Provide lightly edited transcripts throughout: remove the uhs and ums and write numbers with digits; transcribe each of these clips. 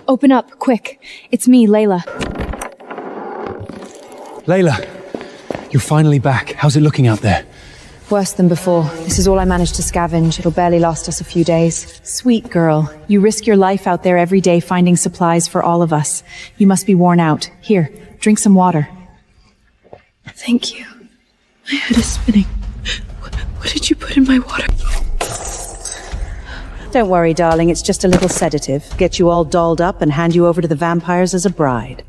open up, quick. It's me, Layla. Layla, you're finally back. How's it looking out there? Worse than before. This is all I managed to scavenge. It'll barely last us a few days. Sweet girl, you risk your life out there every day finding supplies for all of us. You must be worn out. Here, drink some water. Thank you. My head is spinning. What did you put in my water? Don't worry, darling. It's just a little sedative. Get you all dolled up and hand you over to the vampires as a bride.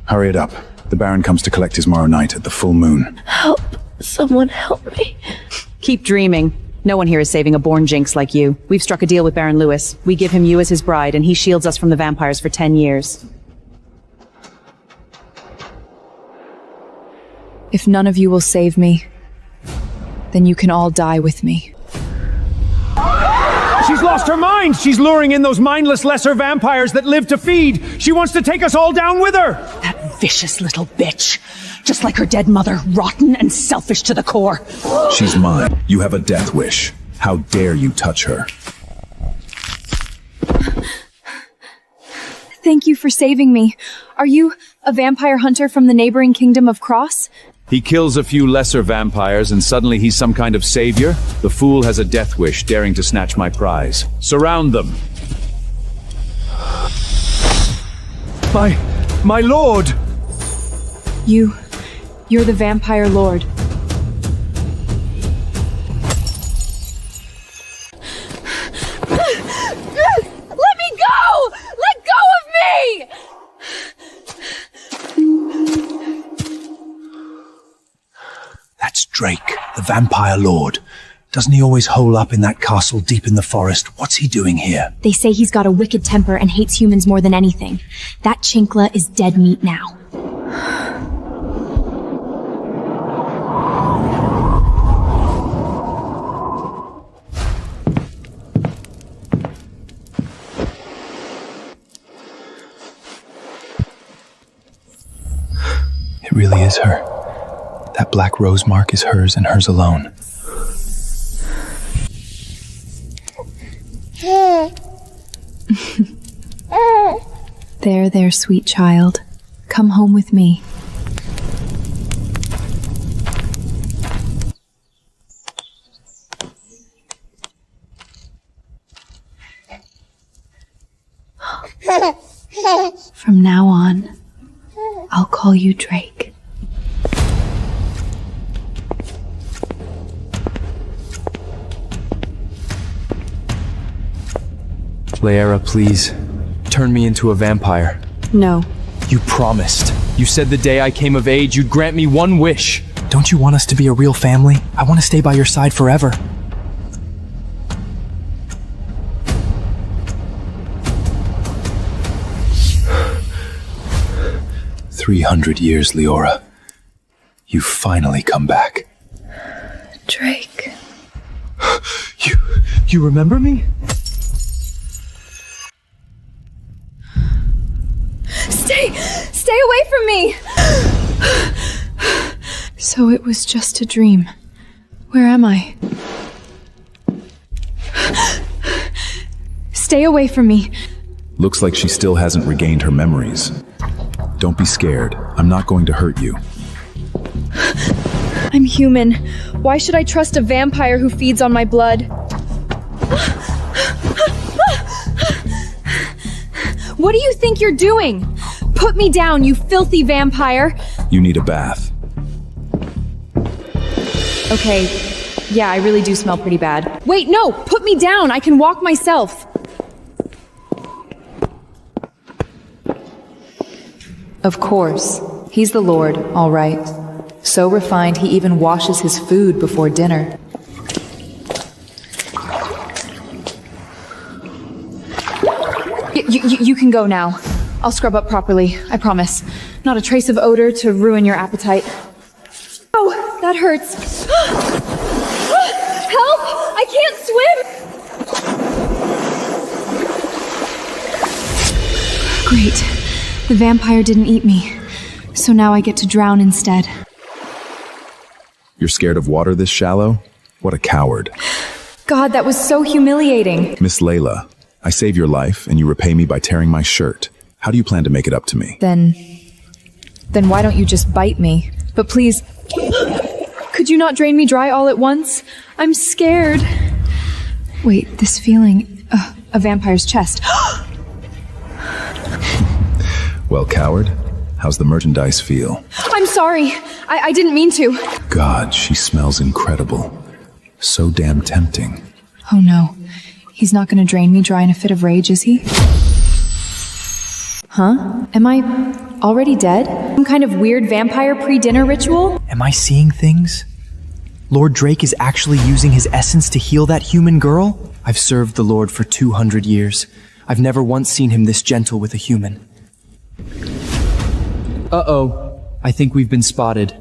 Hurry it up. The Baron comes to collect his tomorrow night at the full moon. Help. Someone help me. Keep dreaming. No one here is saving a born jinx like you. We've struck a deal with Baron Lewis. We give him you as his bride, and he shields us from the vampires for 10 years. If none of you will save me, then you can all die with me. She's lost her mind! She's luring in those mindless lesser vampires that live to feed! She wants to take us all down with her! That vicious little bitch. Just like her dead mother, rotten and selfish to the core. She's mine. You have a death wish. How dare you touch her? Thank you for saving me. Are you a vampire hunter from the neighboring kingdom of Cross? He kills a few lesser vampires and suddenly he's some kind of savior? The fool has a death wish, daring to snatch my prize. Surround them! My lord! You're the vampire lord. Let me go! Let go of me! That's Drake, the vampire lord. Doesn't he always hole up in that castle deep in the forest? What's he doing here? They say he's got a wicked temper and hates humans more than anything. That Chinkla is dead meat now. It really is her. That black rose mark is hers and hers alone. There, sweet child. Come home with me. From now on, I'll call you Drake. Layera, please. Turn me into a vampire. No. You promised. You said the day I came of age you'd grant me one wish. Don't you want us to be a real family? I want to stay by your side forever. 300 years, Leora. You finally come back. Drake. You remember me? Stay away from me! So it was just a dream. Where am I? Stay away from me. Looks like she still hasn't regained her memories. Don't be scared. I'm not going to hurt you. I'm human. Why should I trust a vampire who feeds on my blood? What do you think you're doing? Put me down, you filthy vampire! You need a bath. Okay, yeah, I really do smell pretty bad. Wait, no! Put me down! I can walk myself! Of course. He's the Lord, all right. So refined he even washes his food before dinner. You can go now. I'll scrub up properly, I promise. Not a trace of odor to ruin your appetite. Oh, that hurts. Help! I can't swim! Great. The vampire didn't eat me. So now I get to drown instead. You're scared of water this shallow? What a coward. God, that was so humiliating. Miss Layla, I save your life, and you repay me by tearing my shirt. How do you plan to make it up to me? Then why don't you just bite me? But please, could you not drain me dry all at once? I'm scared. Wait, this feeling, a vampire's chest. Well, coward, how's the merchandise feel? I'm sorry. I didn't mean to. God, she smells incredible. So damn tempting. Oh no. He's not gonna drain me dry in a fit of rage, is he? Huh? Am I already dead? Some kind of weird vampire pre-dinner ritual? Am I seeing things? Lord Drake is actually using his essence to heal that human girl? I've served the Lord for 200 years. I've never once seen him this gentle with a human. Uh-oh. I think we've been spotted.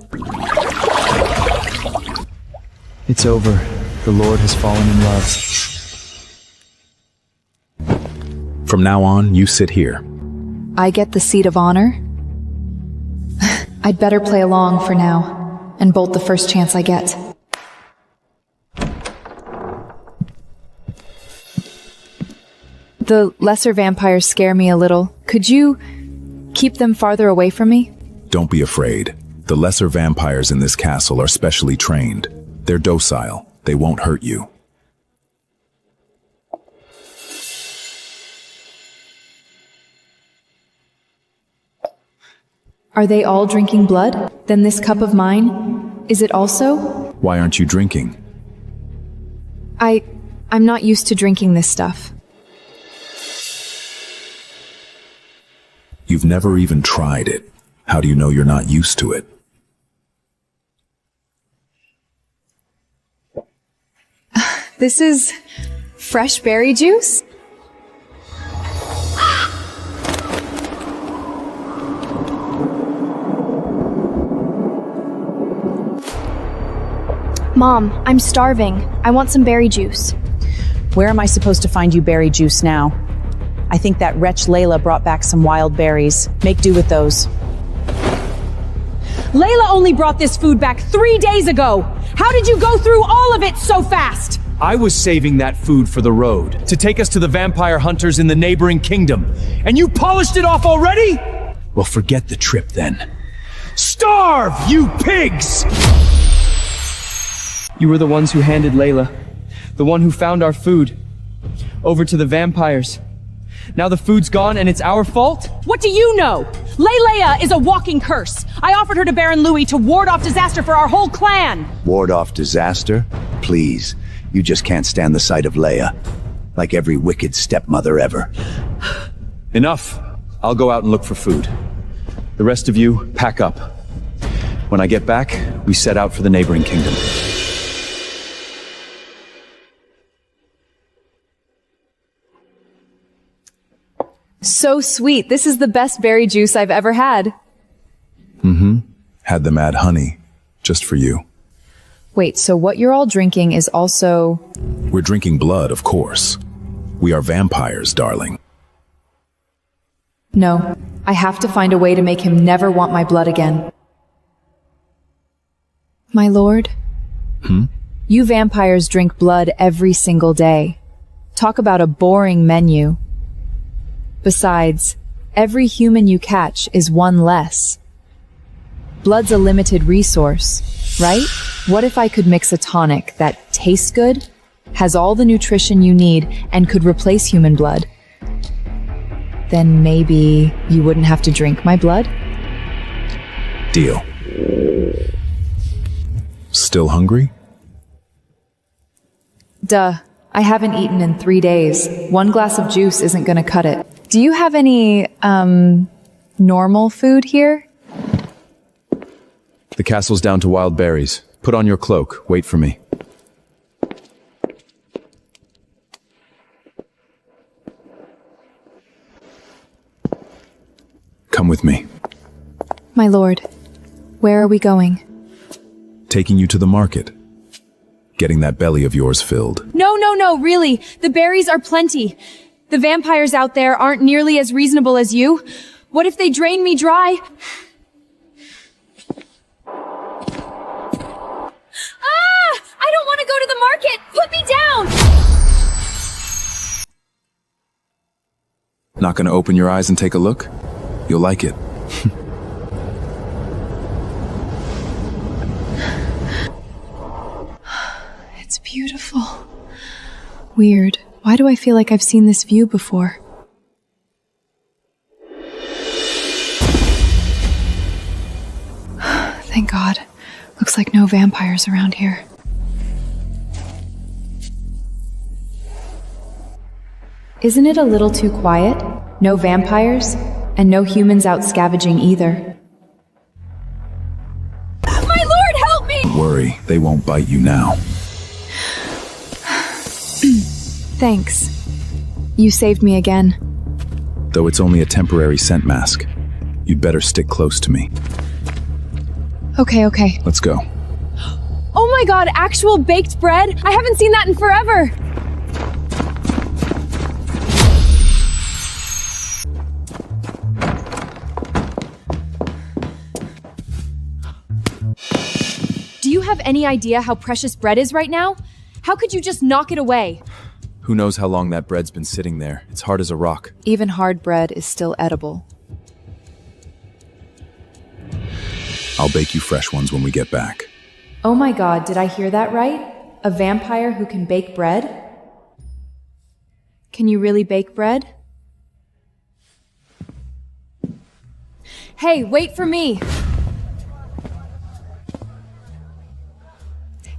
It's over. The Lord has fallen in love. From now on, you sit here. I get the seat of honor? I'd better play along for now, and bolt the first chance I get. The lesser vampires scare me a little. Could you keep them farther away from me? Don't be afraid. The lesser vampires in this castle are specially trained. They're docile. They won't hurt you. Are they all drinking blood? Then this cup of mine, is it also? Why aren't you drinking? I'm not used to drinking this stuff. You've never even tried it. How do you know you're not used to it? This is fresh berry juice? Mom, I'm starving. I want some berry juice. Where am I supposed to find you berry juice now? I think that wretch Layla brought back some wild berries. Make do with those. Layla only brought this food back 3 days ago! How did you go through all of it so fast? I was saving that food for the road, to take us to the vampire hunters in the neighboring kingdom. And you polished it off already? Well, forget the trip then. Starve, you pigs! You were the ones who handed Layla, the one who found our food, over to the vampires. Now the food's gone and it's our fault? What do you know? Leia is a walking curse. I offered her to Baron Louis to ward off disaster for our whole clan. Ward off disaster? Please, you just can't stand the sight of Leia. Like every wicked stepmother ever. Enough. I'll go out and look for food. The rest of you, pack up. When I get back, we set out for the neighboring kingdom. So sweet. This is the best berry juice I've ever had. Had them add honey, just for you. Wait, so what you're all drinking is also... We're drinking blood, of course. We are vampires, darling. No, I have to find a way to make him never want my blood again. My lord? You vampires drink blood every single day. Talk about a boring menu. Besides, every human you catch is one less. Blood's a limited resource, right? What if I could mix a tonic that tastes good, has all the nutrition you need, and could replace human blood? Then maybe you wouldn't have to drink my blood? Deal. Still hungry? Duh. I haven't eaten in 3 days. 1 glass of juice isn't gonna cut it. Do you have any, normal food here? The castle's down to wild berries. Put on your cloak. Wait for me. Come with me. My lord, where are we going? Taking you to the market. Getting that belly of yours filled. No, really. The berries are plenty. The vampires out there aren't nearly as reasonable as you. What if they drain me dry? I don't want to go to the market! Put me down! Not gonna open your eyes and take a look? You'll like it. It's beautiful. Weird. Why do I feel like I've seen this view before? Thank God. Looks like no vampires around here. Isn't it a little too quiet? No vampires? And no humans out scavenging either. My lord, help me! Don't worry, they won't bite you now. Thanks. You saved me again. Though it's only a temporary scent mask. You'd better stick close to me. Okay. Let's go. Oh my God, actual baked bread? I haven't seen that in forever! Do you have any idea how precious bread is right now? How could you just knock it away? Who knows how long that bread's been sitting there? It's hard as a rock. Even hard bread is still edible. I'll bake you fresh ones when we get back. Oh my God, did I hear that right? A vampire who can bake bread? Can you really bake bread? Hey, wait for me!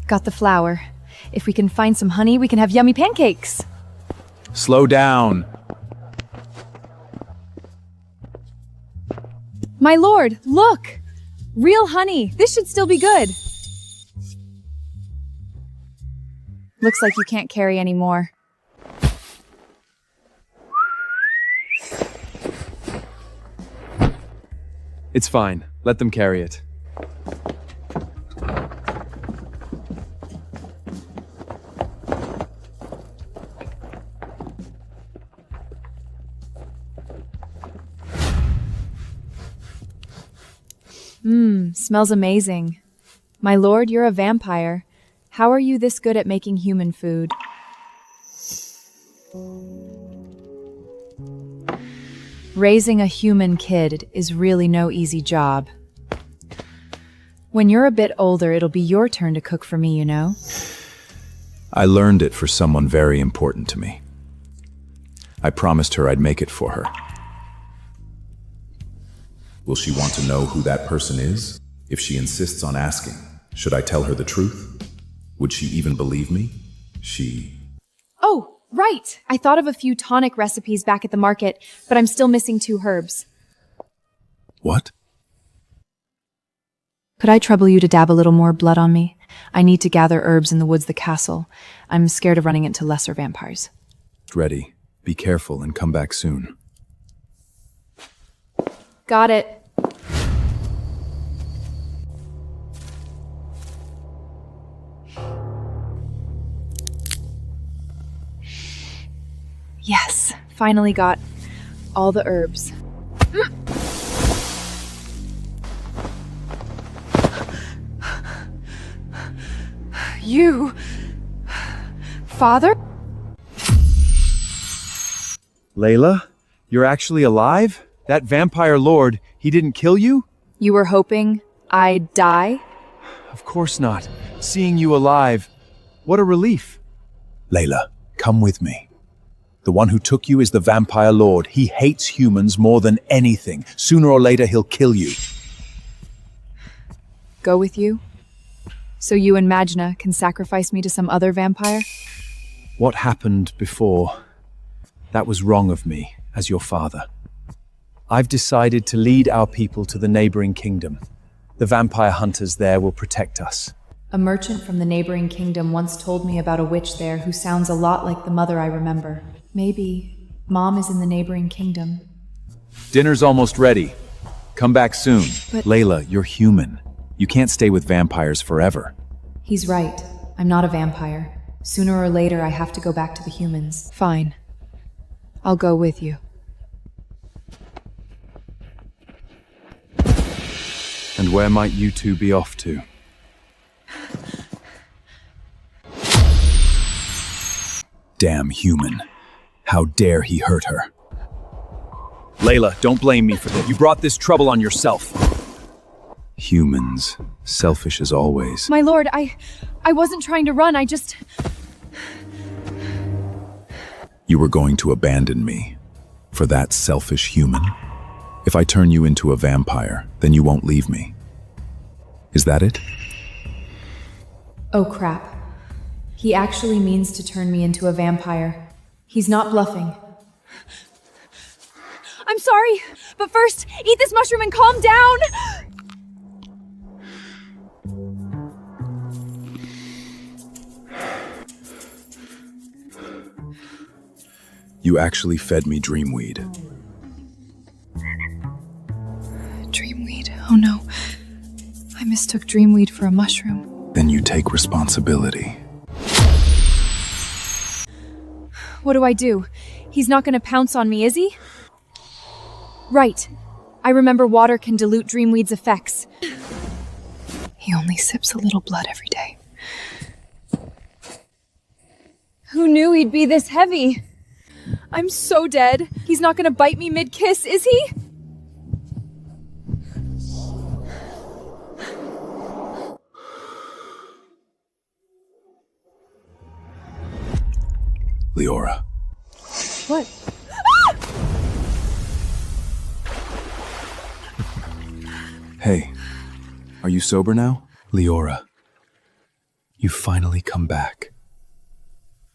Got the flour. If we can find some honey, we can have yummy pancakes. Slow down. My lord, look! Real honey. This should still be good. Looks like you can't carry any more. It's fine. Let them carry it. Smells amazing. My lord, you're a vampire. How are you this good at making human food? Raising a human kid is really no easy job. When you're a bit older, it'll be your turn to cook for me, you know? I learned it for someone very important to me. I promised her I'd make it for her. Will she want to know who that person is? If she insists on asking, should I tell her the truth? Would she even believe me? Oh, right! I thought of a few tonic recipes back at the market, but I'm still missing 2 herbs. What? Could I trouble you to dab a little more blood on me? I need to gather herbs in the woods, the castle. I'm scared of running into lesser vampires. Ready. Be careful and come back soon. Got it. Yes, finally got all the herbs. You... Father? Layla, you're actually alive? That vampire lord, he didn't kill you? You were hoping I'd die? Of course not. Seeing you alive, what a relief. Layla, come with me. The one who took you is the vampire lord. He hates humans more than anything. Sooner or later, he'll kill you. Go with you? So you and Magna can sacrifice me to some other vampire? What happened before? That was wrong of me, as your father. I've decided to lead our people to the neighboring kingdom. The vampire hunters there will protect us. A merchant from the neighboring kingdom once told me about a witch there who sounds a lot like the mother I remember. Maybe Mom is in the neighboring kingdom. Dinner's almost ready. Come back soon. But Layla, you're human. You can't stay with vampires forever. he's right. I'm not a vampire. Sooner or later, I have to go back to the humans. Fine. I'll go with you. And where might you two be off to? Damn human. How dare he hurt her? Layla, don't blame me for this. You brought this trouble on yourself. Humans, selfish as always. My lord, I wasn't trying to run, You were going to abandon me for that selfish human? If I turn you into a vampire, then you won't leave me. Is that it? Oh crap. He actually means to turn me into a vampire. He's not bluffing. I'm sorry, but first, eat this mushroom and calm down! You actually fed me dreamweed. Dreamweed. Oh no. I mistook dreamweed for a mushroom. Then you take responsibility. What do I do? He's not gonna pounce on me, is he? Right. I remember water can dilute dreamweed's effects. He only sips a little blood every day. Who knew he'd be this heavy? I'm so dead. He's not gonna bite me mid-kiss, is he? Leora. What? Hey, are you sober now? Leora, you've finally come back.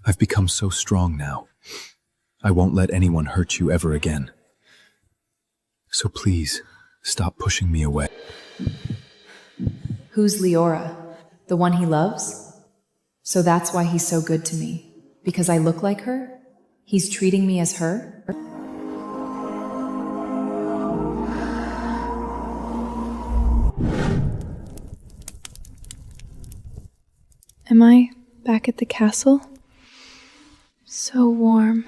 I've become so strong now. I won't let anyone hurt you ever again. So please, stop pushing me away. Who's Leora? The one he loves? So that's why he's so good to me. Because I look like her? He's treating me as her? Am I back at the castle? So warm.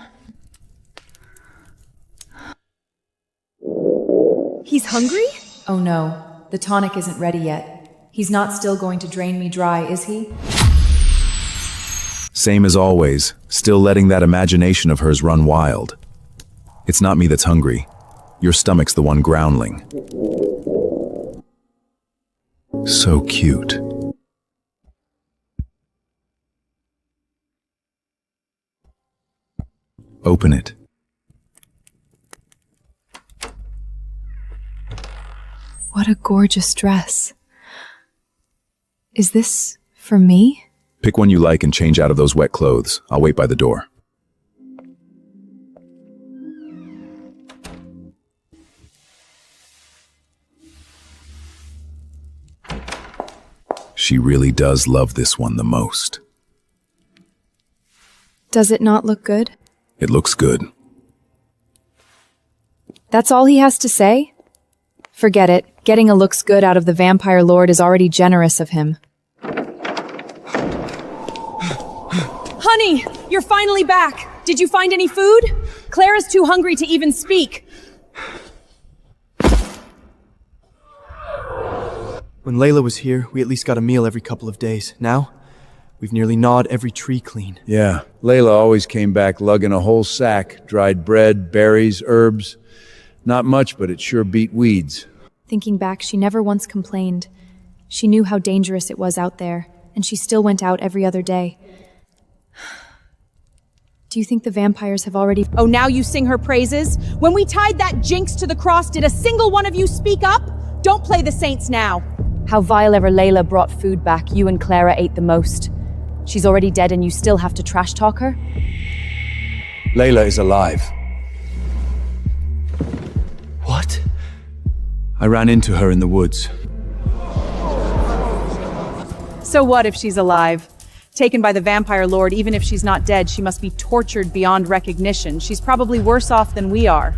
He's hungry? Oh no, the tonic isn't ready yet. He's not still going to drain me dry, is he? Same as always, still letting that imagination of hers run wild. It's not me that's hungry. Your stomach's the one growling. So cute. Open it. What a gorgeous dress. Is this for me? Pick one you like and change out of those wet clothes. I'll wait by the door. She really does love this one the most. Does it not look good? It looks good. That's all he has to say? Forget it. Getting a looks good out of the vampire lord is already generous of him. Honey, you're finally back. Did you find any food? Clara's too hungry to even speak. When Layla was here, we at least got a meal every couple of days. Now, we've nearly gnawed every tree clean. Yeah, Layla always came back lugging a whole sack. Dried bread, berries, herbs. Not much, but it sure beat weeds. Thinking back, she never once complained. She knew how dangerous it was out there, and she still went out every other day. Do you think the vampires have already— Oh, now you sing her praises? When we tied that jinx to the cross, did a single one of you speak up? Don't play the saints now. How vile ever Layla brought food back, you and Clara ate the most. She's already dead and you still have to trash talk her? Layla is alive. What? I ran into her in the woods. So what if she's alive? Taken by the vampire lord, even if she's not dead, she must be tortured beyond recognition. She's probably worse off than we are.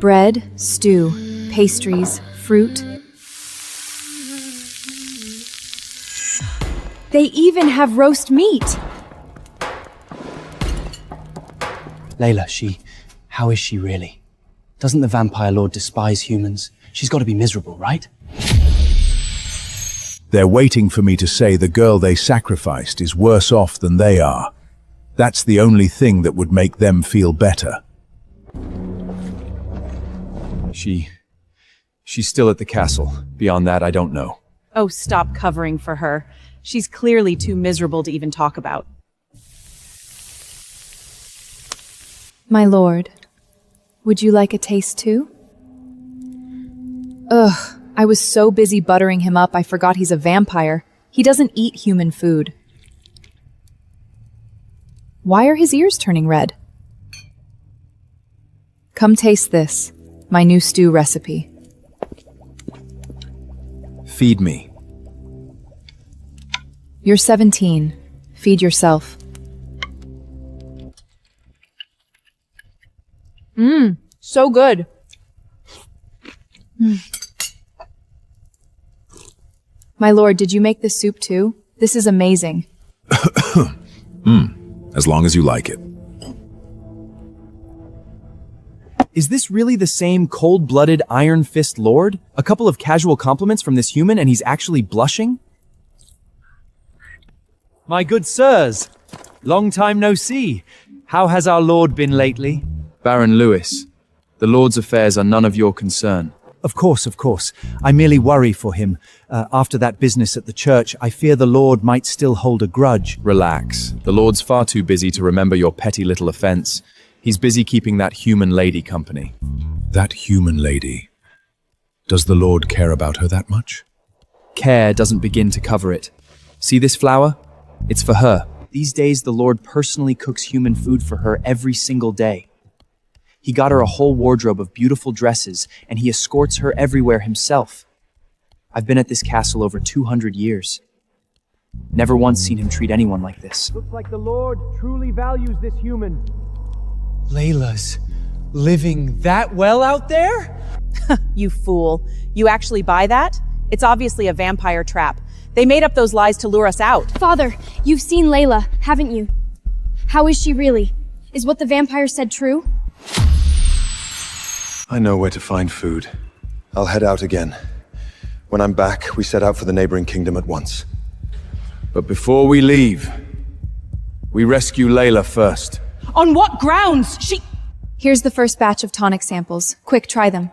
bread, stew, pastries, fruit. They even have roast meat! Layla, how is she really? Doesn't the vampire lord despise humans? She's got to be miserable, right? They're waiting for me to say the girl they sacrificed is worse off than they are. That's the only thing that would make them feel better. She's still at the castle. Beyond that, I don't know. Oh, stop covering for her. She's clearly too miserable to even talk about. My lord, would you like a taste too? Ugh, I was so busy buttering him up I forgot he's a vampire. He doesn't eat human food. Why are his ears turning red? Come taste this, my new stew recipe. Feed me. You're 17. Feed yourself. So good. My lord, did you make this soup too? This is amazing. As long as you like it. Is this really the same cold-blooded Iron Fist Lord? A couple of casual compliments from this human and he's actually blushing? My good sirs, long time no see. How has our lord been lately? Baron Lewis, the lord's affairs are none of your concern. Of course. I merely worry for him. After that business at the church, I fear the Lord might still hold a grudge. Relax. The lord's far too busy to remember your petty little offense. He's busy keeping that human lady company. That human lady. Does the Lord care about her that much? Care doesn't begin to cover it. See this flower? It's for her. These days, the Lord personally cooks human food for her every single day. He got her a whole wardrobe of beautiful dresses, and he escorts her everywhere himself. I've been at this castle over 200 years. Never once seen him treat anyone like this. Looks like the lord truly values this human. Layla's living that well out there? You fool. You actually buy that? It's obviously a vampire trap. They made up those lies to lure us out. Father, you've seen Layla, haven't you? How is she really? Is what the vampire said true? I know where to find food. I'll head out again. When I'm back, we set out for the neighboring kingdom at once. But before we leave, we rescue Layla first. On what grounds? Here's the first batch of tonic samples. Quick, try them.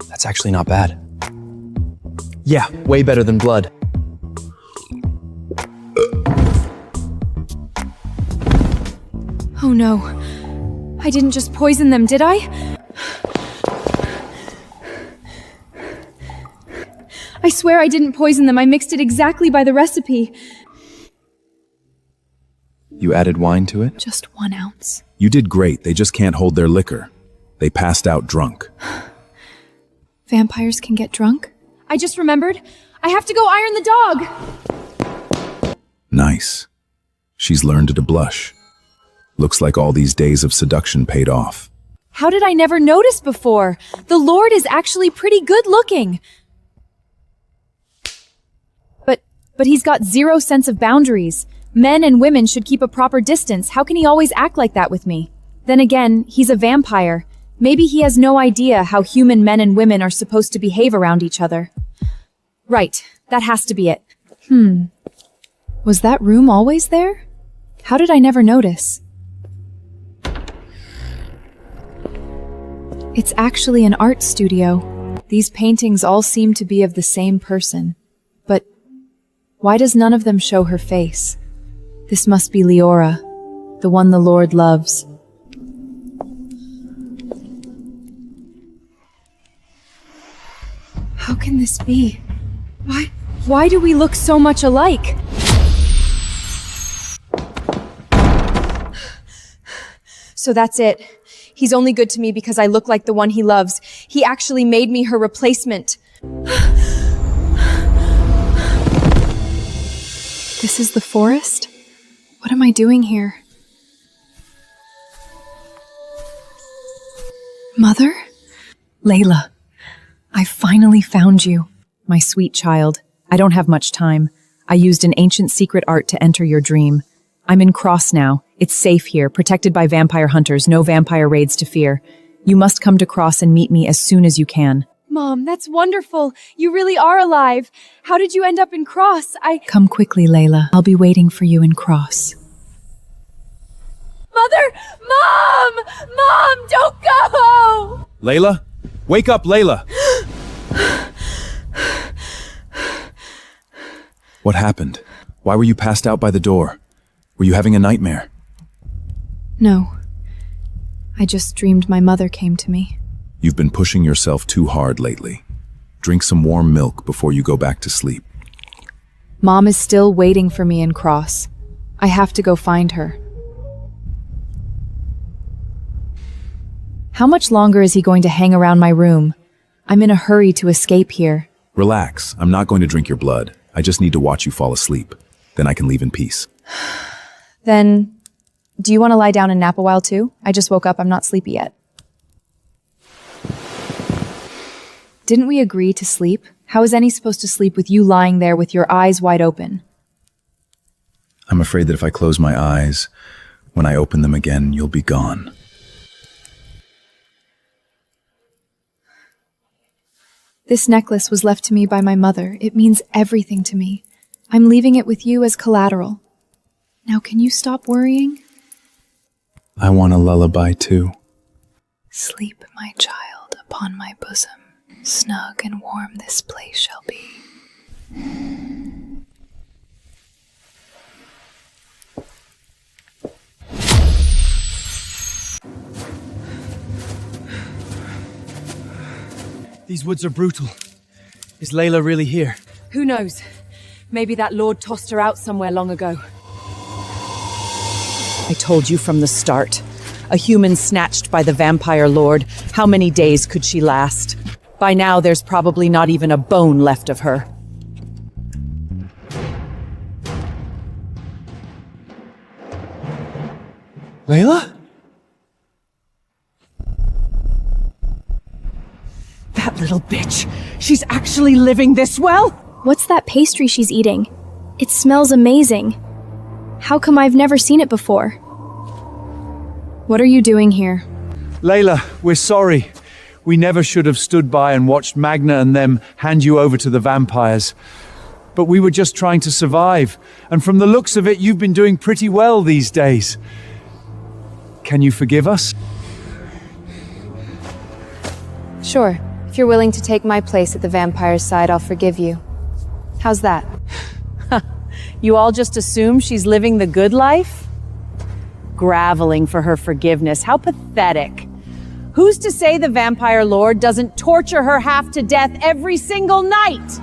That's actually not bad. Yeah, way better than blood. Oh no. I didn't just poison them, did I? I swear I didn't poison them. I mixed it exactly by the recipe. You added wine to it? Just 1 ounce. You did great. They just can't hold their liquor. They passed out drunk. Vampires can get drunk? I just remembered. I have to go iron the dog! Nice. She's learned to blush. Looks like all these days of seduction paid off. How did I never notice before? The Lord is actually pretty good looking. But he's got zero sense of boundaries. Men and women should keep a proper distance. How can he always act like that with me? Then again, he's a vampire. Maybe he has no idea how human men and women are supposed to behave around each other. Right, that has to be it. Was that room always there? How did I never notice? It's actually an art studio. These paintings all seem to be of the same person. But why does none of them show her face? This must be Leora, the one the Lord loves. How can this be? Why do we look so much alike? So that's it. He's only good to me because I look like the one he loves. He actually made me her replacement. This is the forest? What am I doing here? Mother? Layla, I finally found you. My sweet child, I don't have much time. I used an ancient secret art to enter your dream. I'm in Cross now. It's safe here, protected by vampire hunters, no vampire raids to fear. You must come to Cross and meet me as soon as you can. Mom, that's wonderful. You really are alive. How did you end up in Cross? Come quickly, Layla. I'll be waiting for you in Cross. Mother! Mom! Mom, don't go! Layla? Wake up, Layla! What happened? Why were you passed out by the door? Were you having a nightmare? No. I just dreamed my mother came to me. You've been pushing yourself too hard lately. Drink some warm milk before you go back to sleep. Mom is still waiting for me in Cross. I have to go find her. How much longer is he going to hang around my room? I'm in a hurry to escape here. Relax, I'm not going to drink your blood. I just need to watch you fall asleep. Then I can leave in peace. Then, do you want to lie down and nap a while too? I just woke up, I'm not sleepy yet. Didn't we agree to sleep? How is any supposed to sleep with you lying there with your eyes wide open? I'm afraid that if I close my eyes, when I open them again, you'll be gone. This necklace was left to me by my mother. It means everything to me. I'm leaving it with you as collateral. Now can you stop worrying? I want a lullaby too. Sleep, my child, upon my bosom. Snug and warm this place shall be. These woods are brutal. Is Layla really here? Who knows? Maybe that lord tossed her out somewhere long ago. I told you from the start. A human snatched by the vampire lord. How many days could she last? By now, there's probably not even a bone left of her. Layla? That little bitch. She's actually living this well? What's that pastry she's eating? It smells amazing. How come I've never seen it before? What are you doing here? Layla, we're sorry. We never should have stood by and watched Magna and them hand you over to the vampires. But we were just trying to survive. And from the looks of it, you've been doing pretty well these days. Can you forgive us? Sure. If you're willing to take my place at the vampire's side, I'll forgive you. How's that? You all just assume she's living the good life? Graveling for her forgiveness. How pathetic. Who's to say the vampire lord doesn't torture her half to death every single night?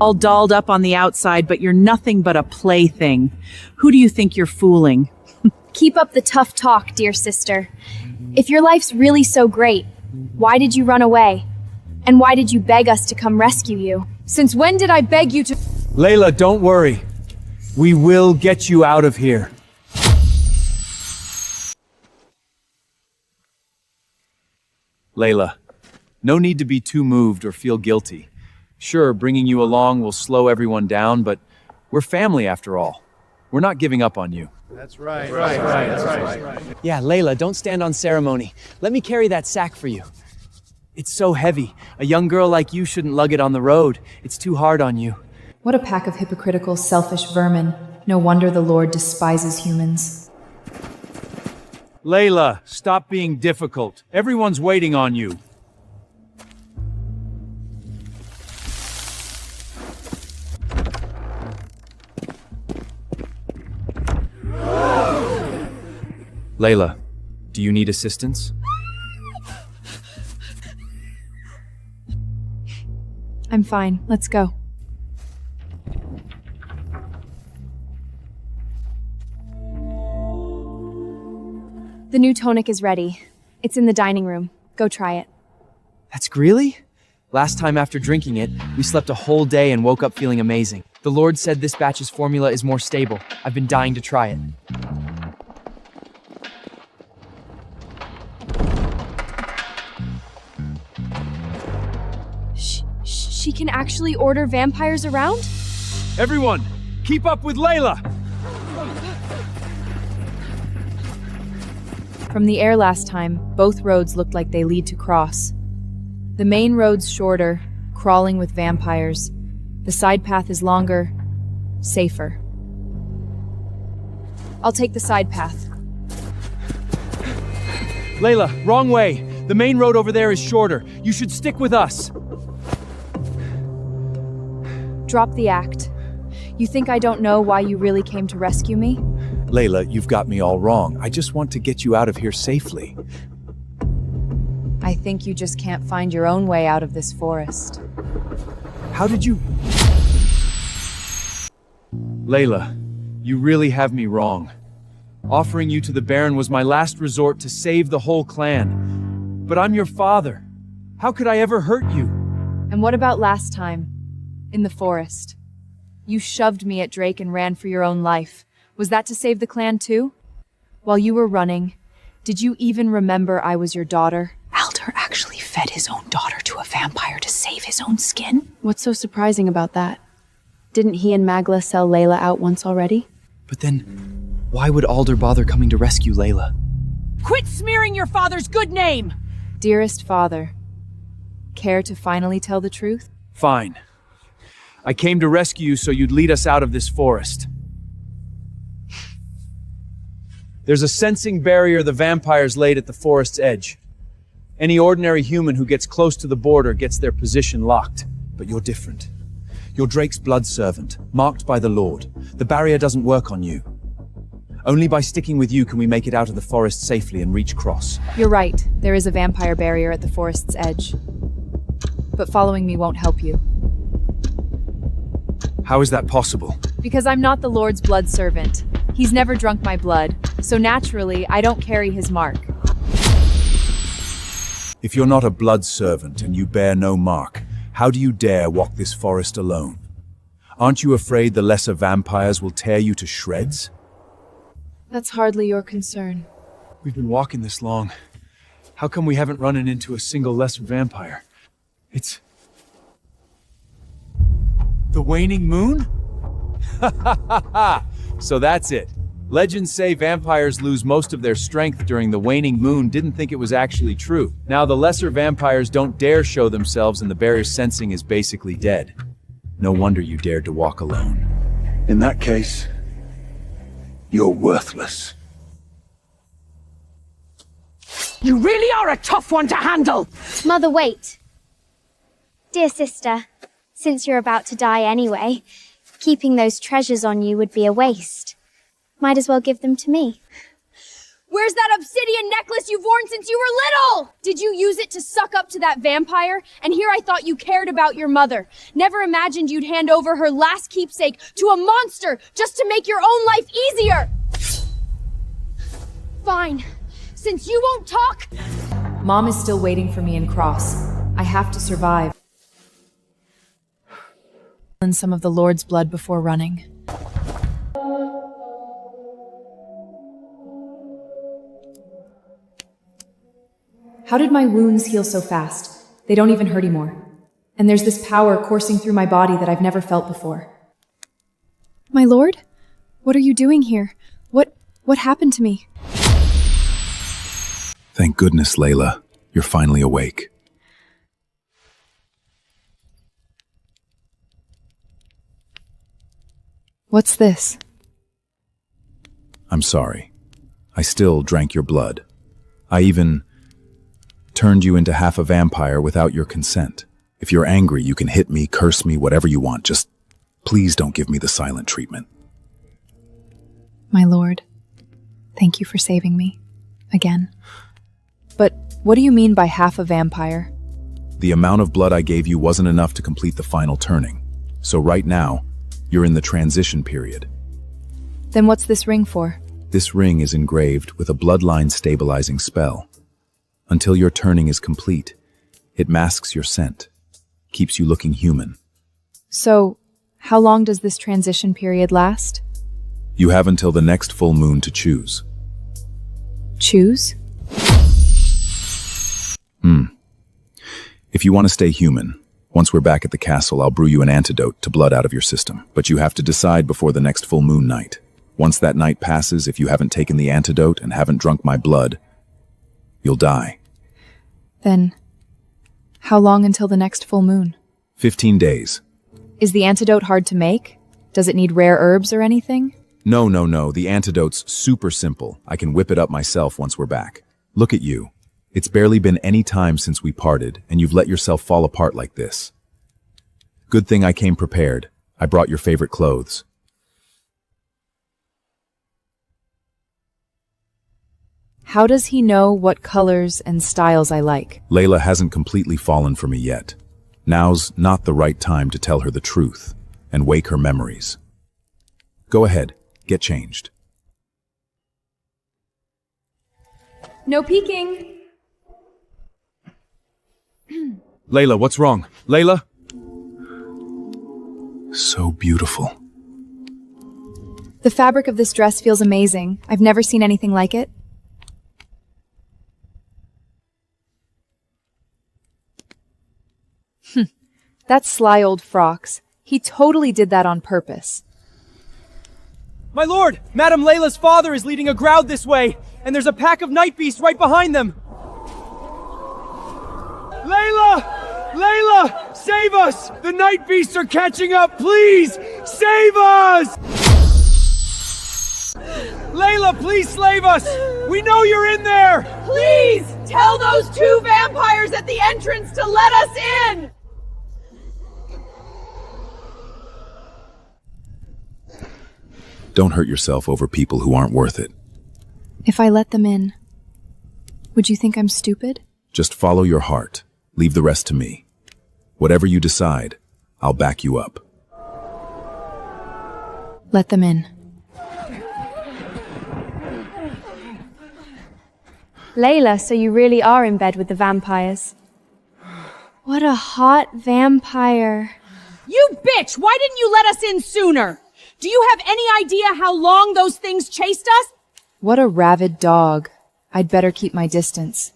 All dolled up on the outside, but you're nothing but a plaything. Who do you think you're fooling? Keep up the tough talk, dear sister. If your life's really so great, why did you run away? And why did you beg us to come rescue you? Since when did I beg you to— Layla, don't worry. We will get you out of here. Layla, no need to be too moved or feel guilty. Sure, bringing you along will slow everyone down, but we're family after all. We're not giving up on you. That's right. Yeah, Layla, don't stand on ceremony. Let me carry that sack for you. It's so heavy. A young girl like you shouldn't lug it on the road. It's too hard on you. What a pack of hypocritical, selfish vermin. No wonder the Lord despises humans. Layla, stop being difficult. Everyone's waiting on you. Layla, do you need assistance? I'm fine. Let's go. The new tonic is ready. It's in the dining room. Go try it. That's Greeley? Last time after drinking it, we slept a whole day and woke up feeling amazing. The Lord said this batch's formula is more stable. I've been dying to try it. She can actually order vampires around? Everyone, keep up with Layla! From the air last time, both roads looked like they lead to Cross. The main road's shorter, crawling with vampires. The side path is longer, safer. I'll take the side path. Layla, wrong way. The main road over there is shorter. You should stick with us. Drop the act. You think I don't know why you really came to rescue me? Layla, you've got me all wrong. I just want to get you out of here safely. I think you just can't find your own way out of this forest. How did you... Layla, you really have me wrong. Offering you to the Baron was my last resort to save the whole clan. But I'm your father. How could I ever hurt you? And what about last time? In the forest. You shoved me at Drake and ran for your own life. Was that to save the clan too? While you were running, did you even remember I was your daughter? Alder actually fed his own daughter to a vampire to save his own skin? What's so surprising about that? Didn't he and Magla sell Layla out once already? But then, why would Alder bother coming to rescue Layla? Quit smearing your father's good name! Dearest father, care to finally tell the truth? Fine. I came to rescue you so you'd lead us out of this forest. There's a sensing barrier the vampires laid at the forest's edge. Any ordinary human who gets close to the border gets their position locked. But you're different. You're Drake's blood servant, marked by the Lord. The barrier doesn't work on you. Only by sticking with you can we make it out of the forest safely and reach Cross. You're right, there is a vampire barrier at the forest's edge. But following me won't help you. How is that possible? Because I'm not the Lord's blood servant. He's never drunk my blood, so naturally, I don't carry his mark. If you're not a blood servant and you bear no mark, how do you dare walk this forest alone? Aren't you afraid the lesser vampires will tear you to shreds? That's hardly your concern. We've been walking this long. How come we haven't run into a single lesser vampire? It's... the waning moon? Ha ha ha ha! So that's it. Legends say vampires lose most of their strength during the waning moon. Didn't think it was actually true. Now the lesser vampires don't dare show themselves and the barrier's sensing is basically dead. No wonder you dared to walk alone. In that case, you're worthless. You really are a tough one to handle! Mother, wait. Dear sister, since you're about to die anyway, keeping those treasures on you would be a waste. Might as well give them to me. Where's that obsidian necklace you've worn since you were little? Did you use it to suck up to that vampire? And here I thought you cared about your mother. Never imagined you'd hand over her last keepsake to a monster just to make your own life easier. Fine. Since you won't talk... Mom is still waiting for me in Cross. I have to survive. And some of the Lord's blood before running. How did my wounds heal so fast? They don't even hurt anymore. And there's this power coursing through my body that I've never felt before. My lord? What are you doing here? What happened to me? Thank goodness, Layla. You're finally awake. What's this? I'm sorry. I still drank your blood. I even turned you into half a vampire without your consent. If you're angry, you can hit me, curse me, whatever you want. Just please don't give me the silent treatment. My lord, thank you for saving me. Again. But what do you mean by half a vampire? The amount of blood I gave you wasn't enough to complete the final turning. So right now, you're in the transition period. Then what's this ring for? This ring is engraved with a bloodline stabilizing spell. Until your turning is complete, it masks your scent, keeps you looking human. So, how long does this transition period last? You have until the next full moon to choose. Choose? If you want to stay human, once we're back at the castle, I'll brew you an antidote to blood out of your system. But you have to decide before the next full moon night. Once that night passes, if you haven't taken the antidote and haven't drunk my blood, you'll die. Then, How long until the next full moon? 15 days. Is the antidote hard to make? Does it need rare herbs or anything? No. The antidote's super simple. I can whip it up myself once we're back. Look at you. It's barely been any time since we parted, and you've let yourself fall apart like this. Good thing I came prepared. I brought your favorite clothes. How does he know what colors and styles I like? Layla hasn't completely fallen for me yet. Now's not the right time to tell her the truth and wake her memories. Go ahead, get changed. No peeking. Layla, what's wrong? Layla? So beautiful. The fabric of this dress feels amazing. I've never seen anything like it. That's sly old Frox. He totally did that on purpose. My lord! Madame Layla's father is leading a crowd this way, and there's a pack of night beasts right behind them! Layla! Layla! Save us! The night beasts are catching up! Please! Save us! Layla, please save us! We know you're in there! Please! Tell those two vampires at the entrance to let us in! Don't hurt yourself over people who aren't worth it. If I let them in, would you think I'm stupid? Just follow your heart. Leave the rest to me. Whatever you decide, I'll back you up. Let them in. Layla, so you really are in bed with the vampires. What a hot vampire. You bitch! Why didn't you let us in sooner? Do you have any idea how long those things chased us? What a rabid dog. I'd better keep my distance.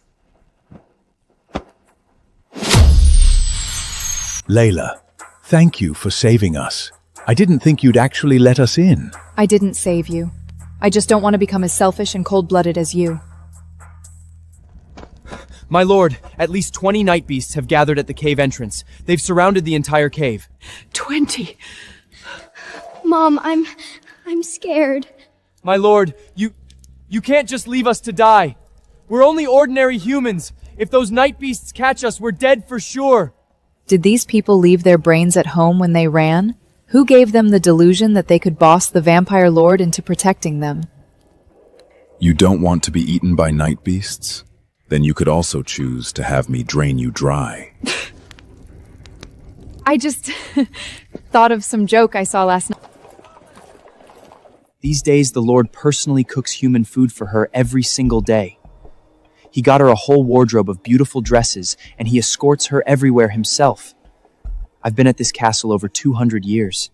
Layla, thank you for saving us. I didn't think you'd actually let us in. I didn't save you. I just don't want to become as selfish and cold-blooded as you. My lord, at least 20 night beasts have gathered at the cave entrance. They've surrounded the entire cave. 20. Mom, I'm scared. My lord, you can't just leave us to die. We're only ordinary humans. If those night beasts catch us, we're dead for sure. Did these people leave their brains at home when they ran? Who gave them the delusion that they could boss the vampire lord into protecting them? You don't want to be eaten by night beasts? Then you could also choose to have me drain you dry. I just thought of some joke I saw last night. These days, the Lord personally cooks human food for her every single day. He got her a whole wardrobe of beautiful dresses, and he escorts her everywhere himself. I've been at this castle over 200 years.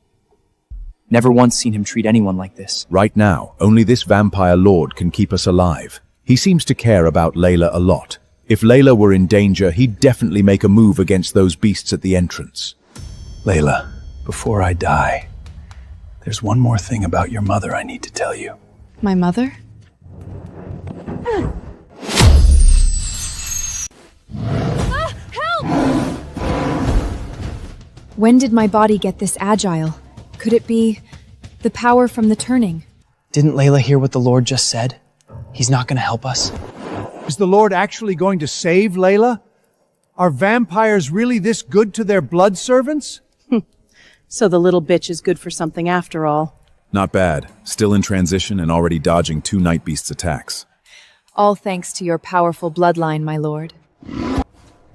Never once seen him treat anyone like this. Right now, only this vampire lord can keep us alive. He seems to care about Layla a lot. If Layla were in danger, he'd definitely make a move against those beasts at the entrance. Layla, before I die, there's one more thing about your mother I need to tell you. My mother? Help! When did my body get this agile? Could it be the power from the turning? Didn't Layla hear what the Lord just said? He's not going to help us. Is the Lord actually going to save Layla? Are vampires really this good to their blood servants? So the little bitch is good for something after all. Not bad. Still in transition and already dodging 2 night beasts' attacks. All thanks to your powerful bloodline, my lord.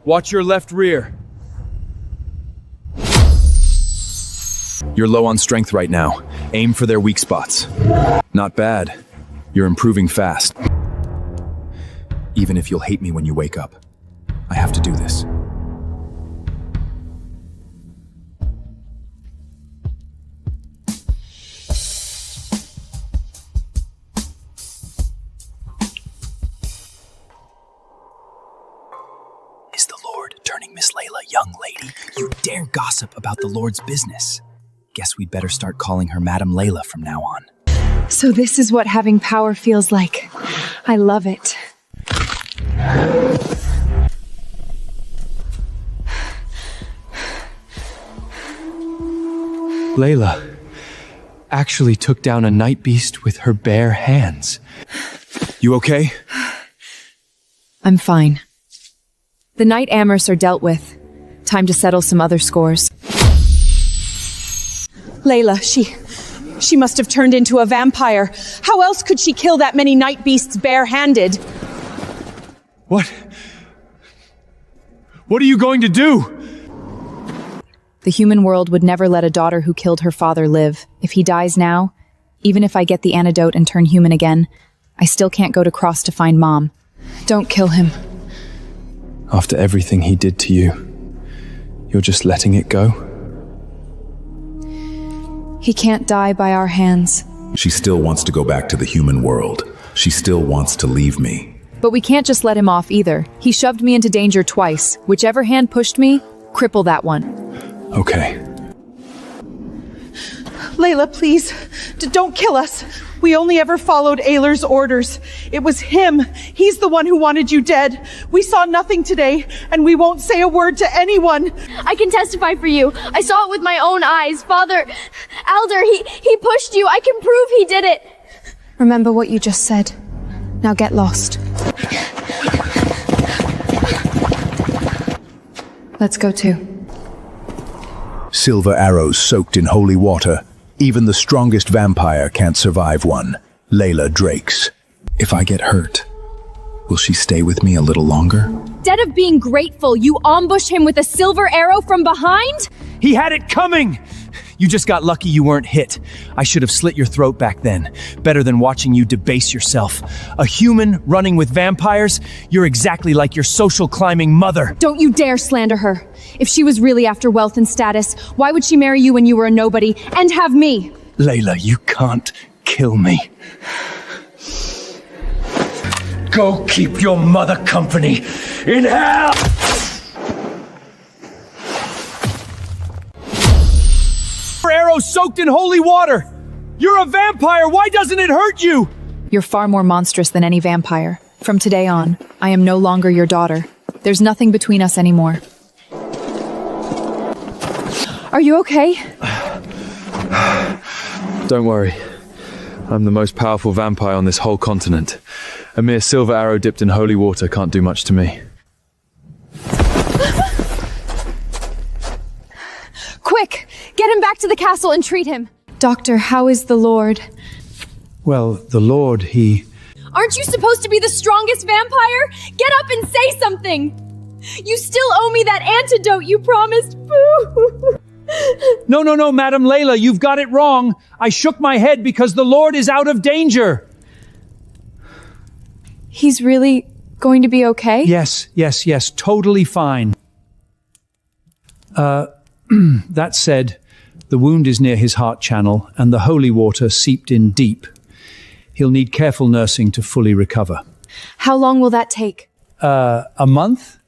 Watch your left rear. You're low on strength right now. Aim for their weak spots. Not bad. You're improving fast. Even if you'll hate me when you wake up, I have to do this. Is the Lord turning Miss Layla, young lady? You dare gossip about the Lord's business. Guess we'd better start calling her Madame Layla from now on. So this is what having power feels like. I love it. Layla actually took down a night beast with her bare hands. You okay? I'm fine. The Night Amherst are dealt with. Time to settle some other scores. Layla, she must have turned into a vampire. How else could she kill that many night beasts barehanded? What? What are you going to do? The human world would never let a daughter who killed her father live. If he dies now, even if I get the antidote and turn human again, I still can't go to Cross to find Mom. Don't kill him. After everything he did to you, you're just letting it go? He can't die by our hands. She still wants to go back to the human world. She still wants to leave me. But we can't just let him off either. He shoved me into danger twice. Whichever hand pushed me, cripple that one. Okay. Layla, please, don't kill us. We only ever followed Ayler's orders. It was him. He's the one who wanted you dead. We saw nothing today, and we won't say a word to anyone. I can testify for you. I saw it with my own eyes. Father, Alder, he pushed you. I can prove he did it. Remember what you just said. Now get lost. Let's go too. Silver arrows soaked in holy water. Even the strongest vampire can't survive one. Layla Drakes. If I get hurt, will she stay with me a little longer? Instead of being grateful, you ambush him with a silver arrow from behind? He had it coming! You just got lucky you weren't hit. I should have slit your throat back then. Better than watching you debase yourself. A human running with vampires? You're exactly like your social climbing mother. Don't you dare slander her. If she was really after wealth and status, why would she marry you when you were a nobody and have me? Layla, you can't kill me. Go keep your mother company in hell! Arrow soaked in holy water! You're a vampire! Why doesn't it hurt you? You're far more monstrous than any vampire. From today on, I am no longer your daughter. There's nothing between us anymore. Are you okay? Don't worry. I'm the most powerful vampire on this whole continent. A mere silver arrow dipped in holy water can't do much to me. Quick! Get him back to the castle and treat him! Doctor, how is the Lord? Well, the Lord, he... Aren't you supposed to be the strongest vampire? Get up and say something! You still owe me that antidote you promised! Boo! No, Madam Layla, you've got it wrong. I shook my head because the Lord is out of danger. He's really going to be okay? Yes, totally fine. That said, the wound is near his heart channel and the holy water seeped in deep. He'll need careful nursing to fully recover. How long will that take? A month?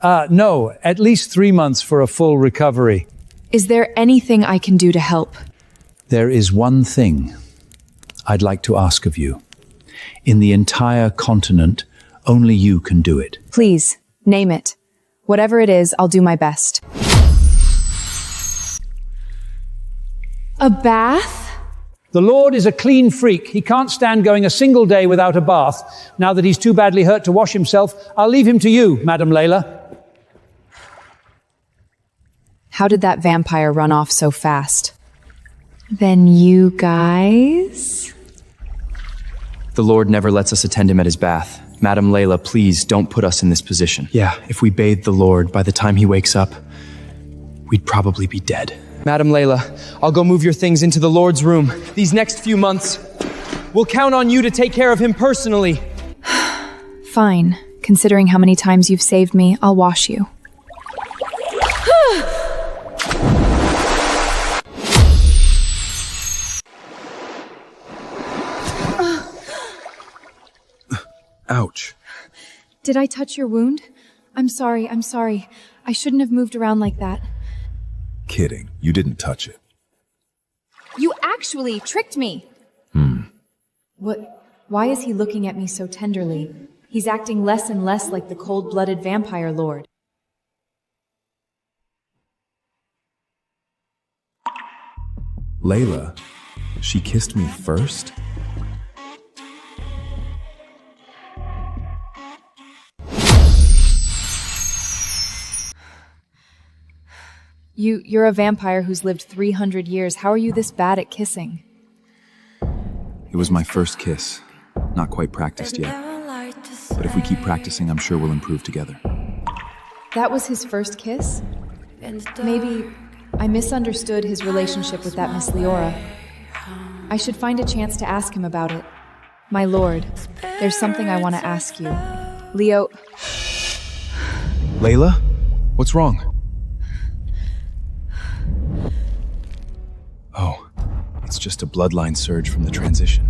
No, at least 3 months for a full recovery. Is there anything I can do to help? There is one thing I'd like to ask of you. In the entire continent, only you can do it. Please, name it. Whatever it is, I'll do my best. A bath? The Lord is a clean freak. He can't stand going a single day without a bath. Now that he's too badly hurt to wash himself, I'll leave him to you, Madam Layla. How did that vampire run off so fast? Then you guys? The Lord never lets us attend him at his bath. Madam Layla, please don't put us in this position. Yeah, if we bathed the Lord, by the time he wakes up, we'd probably be dead. Madam Layla, I'll go move your things into the Lord's room. These next few months, we'll count on you to take care of him personally. Fine. Considering how many times you've saved me, I'll wash you. Ouch. Did I touch your wound? I'm sorry. I shouldn't have moved around like that. Kidding. You didn't touch it. You actually tricked me! What? Why is he looking at me so tenderly? He's acting less and less like the cold-blooded vampire lord. Layla? She kissed me first? You're a vampire who's lived 300 years. How are you this bad at kissing? It was my first kiss. Not quite practiced yet. But if we keep practicing, I'm sure we'll improve together. That was his first kiss? Maybe I misunderstood his relationship with that Miss Leora. I should find a chance to ask him about it. My lord, there's something I want to ask you. Leo... Layla? What's wrong? Oh, it's just a bloodline surge from the transition.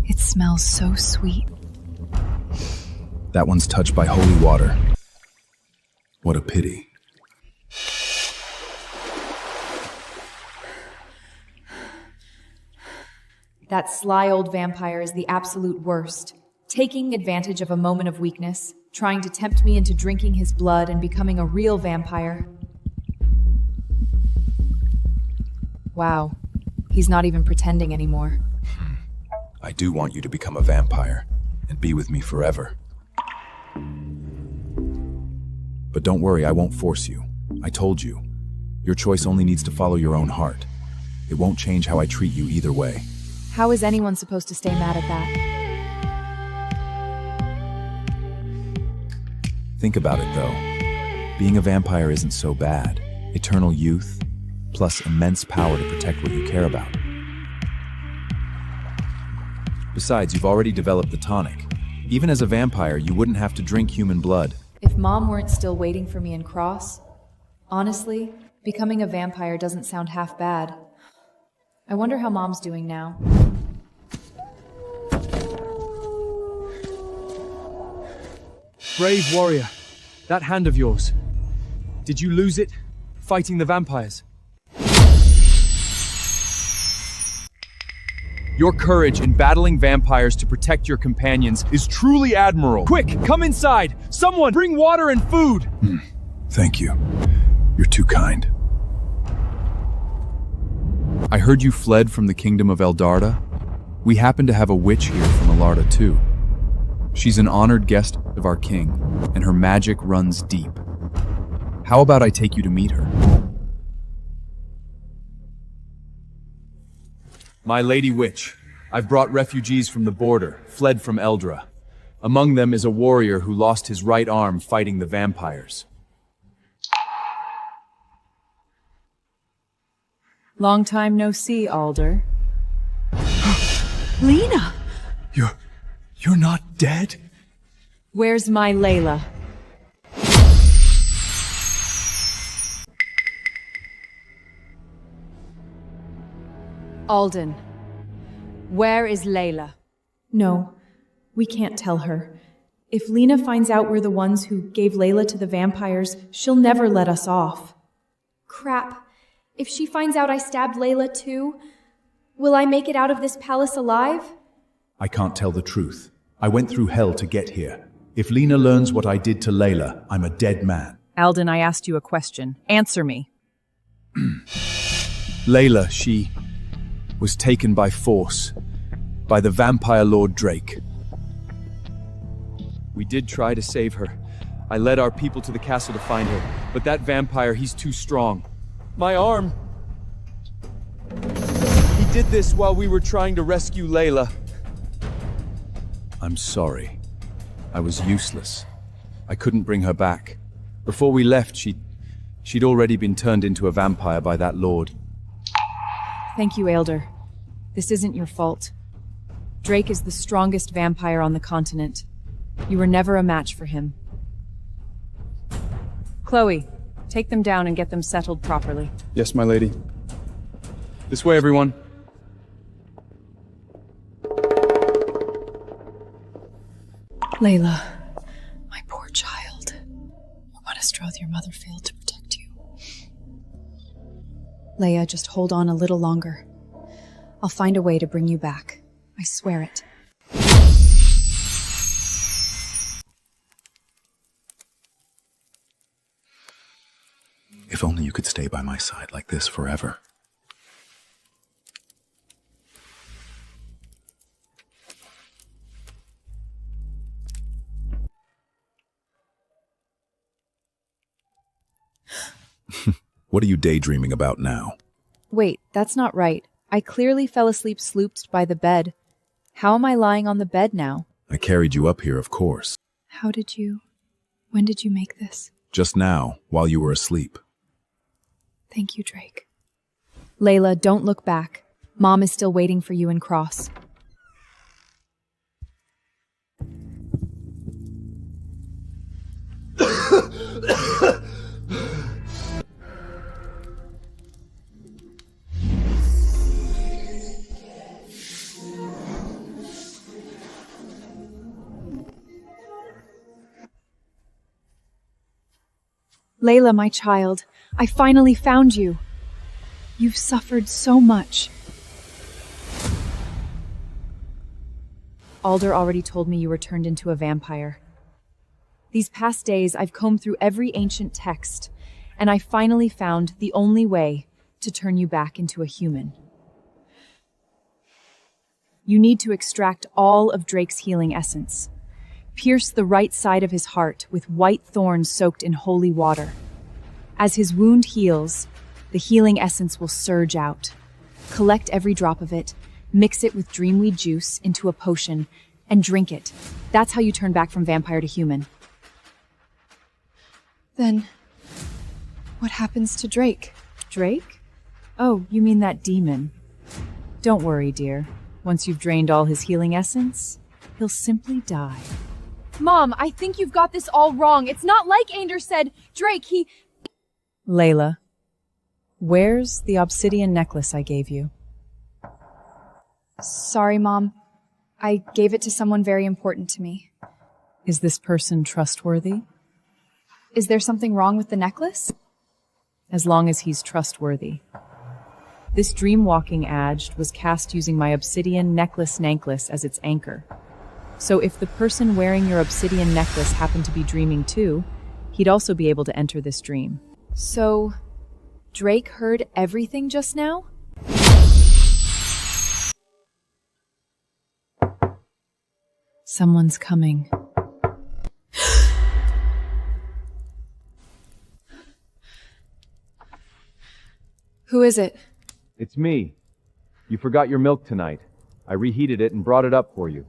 It smells so sweet. That one's touched by holy water. What a pity. That sly old vampire is the absolute worst. Taking advantage of a moment of weakness, trying to tempt me into drinking his blood and becoming a real vampire. Wow, he's not even pretending anymore. I do want you to become a vampire and be with me forever. But don't worry, I won't force you. I told you. Your choice only needs to follow your own heart. It won't change how I treat you either way. How is anyone supposed to stay mad at that? Think about it, though. Being a vampire isn't so bad. Eternal youth, plus immense power to protect what you care about. Besides, you've already developed the tonic. Even as a vampire, you wouldn't have to drink human blood. If Mom weren't still waiting for me in Cross, honestly, becoming a vampire doesn't sound half bad. I wonder how Mom's doing now. Brave warrior, that hand of yours. Did you lose it fighting the vampires? Your courage in battling vampires to protect your companions is truly admirable. Quick, come inside! Someone, bring water and food! Thank you. You're too kind. I heard you fled from the kingdom of Eldarda. We happen to have a witch here from Eldarda too. She's an honored guest of our king, and her magic runs deep. How about I take you to meet her? My lady witch, I've brought refugees from the border, fled from Eldra. Among them is a warrior who lost his right arm fighting the vampires. Long time no see, Alder. Lena! You're not dead? Where's my Layla? Alden, where is Layla? No, we can't tell her. If Lena finds out we're the ones who gave Layla to the vampires, she'll never let us off. Crap. If she finds out I stabbed Layla too, will I make it out of this palace alive? I can't tell the truth. I went through hell to get here. If Lena learns what I did to Layla, I'm a dead man. Alden, I asked you a question. Answer me. Layla, she was taken by force, by the vampire Lord Drake. We did try to save her. I led our people to the castle to find her, but that vampire, he's too strong. My arm! He did this while we were trying to rescue Layla. I'm sorry. I was useless. I couldn't bring her back. Before we left, she'd already been turned into a vampire by that lord. Thank you, Elder. This isn't your fault. Drake is the strongest vampire on the continent. You were never a match for him. Chloe, take them down and get them settled properly. Yes, my lady. This way, everyone. Layla, my poor child. What a strength your mother failed to protect you. Leia, just hold on a little longer. I'll find a way to bring you back. I swear it. If only you could stay by my side like this forever. What are you daydreaming about now? Wait, that's not right. I clearly fell asleep slooped by the bed. How am I lying on the bed now? I carried you up here, of course. When did you make this? Just now, while you were asleep. Thank you, Drake. Layla, don't look back. Mom is still waiting for you in Cross. Layla, my child, I finally found you. You've suffered so much. Alder already told me you were turned into a vampire. These past days, I've combed through every ancient text, and I finally found the only way to turn you back into a human. You need to extract all of Drake's healing essence. Pierce the right side of his heart with white thorns soaked in holy water. As his wound heals, the healing essence will surge out. Collect every drop of it, mix it with dreamweed juice into a potion, and drink it. That's how you turn back from vampire to human. Then, what happens to Drake? Drake? Oh, you mean that demon. Don't worry, dear. Once you've drained all his healing essence, he'll simply die. Mom, I think you've got this all wrong. It's not like Ander said. Drake, Layla, where's the obsidian necklace I gave you? Sorry, Mom. I gave it to someone very important to me. Is this person trustworthy? Is there something wrong with the necklace? As long as he's trustworthy. This dream-walking adge was cast using my obsidian necklace as its anchor. So if the person wearing your obsidian necklace happened to be dreaming too, he'd also be able to enter this dream. So, Drake heard everything just now? Someone's coming. Who is it? It's me. You forgot your milk tonight. I reheated it and brought it up for you.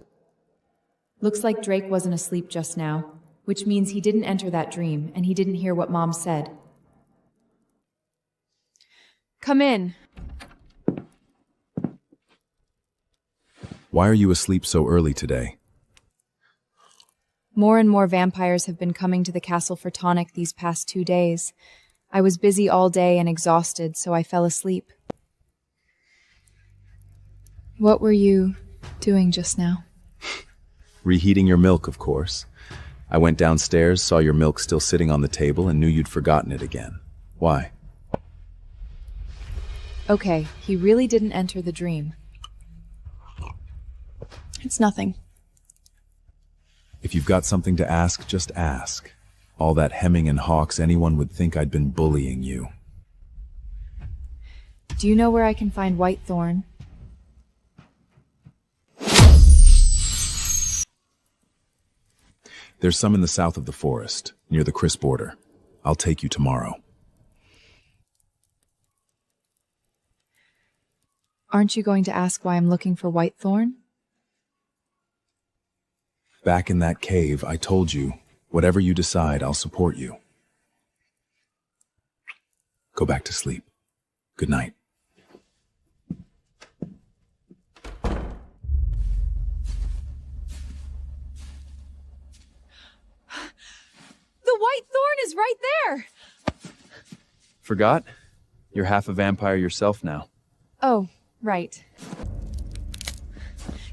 Looks like Drake wasn't asleep just now, which means he didn't enter that dream, and he didn't hear what Mom said. Come in. Why are you asleep so early today? More and more vampires have been coming to the castle for tonic these past 2 days. I was busy all day and exhausted, so I fell asleep. What were you doing just now? Reheating your milk, of course. I went downstairs, saw your milk still sitting on the table, and knew you'd forgotten it again. Why? Okay, he really didn't enter the dream. It's nothing. If you've got something to ask, just ask. All that hemming and hawks, anyone would think I'd been bullying you. Do you know where I can find white thorn? There's some in the south of the forest, near the Chris border. I'll take you tomorrow. Aren't you going to ask why I'm looking for white thorn? Back in that cave, I told you, whatever you decide, I'll support you. Go back to sleep. Good night. The white thorn is right there! Forgot? You're half a vampire yourself now. Oh, right.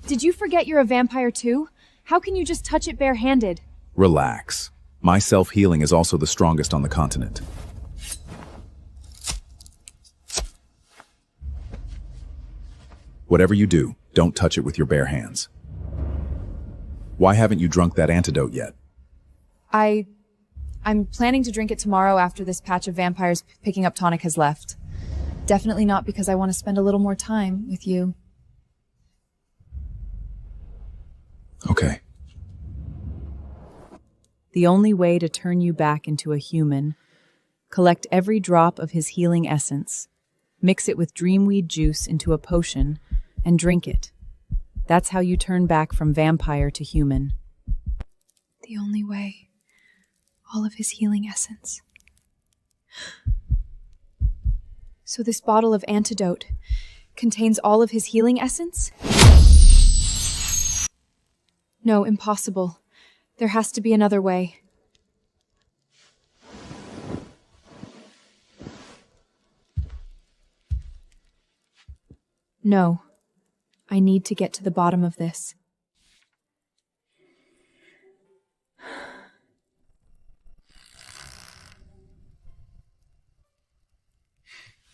Did you forget you're a vampire too? How can you just touch it barehanded? Relax. My self-healing is also the strongest on the continent. Whatever you do, don't touch it with your bare hands. Why haven't you drunk that antidote yet? I'm planning to drink it tomorrow after this patch of vampires picking up tonic has left. Definitely not because I want to spend a little more time with you. Okay. The only way to turn you back into a human Collect every drop of his healing essence. Mix it with dreamweed juice into a potion and drink it. That's how you turn back from vampire to human. The only way. All of his healing essence. So this bottle of antidote contains all of his healing essence? No, impossible. There has to be another way. No. I need to get to the bottom of this.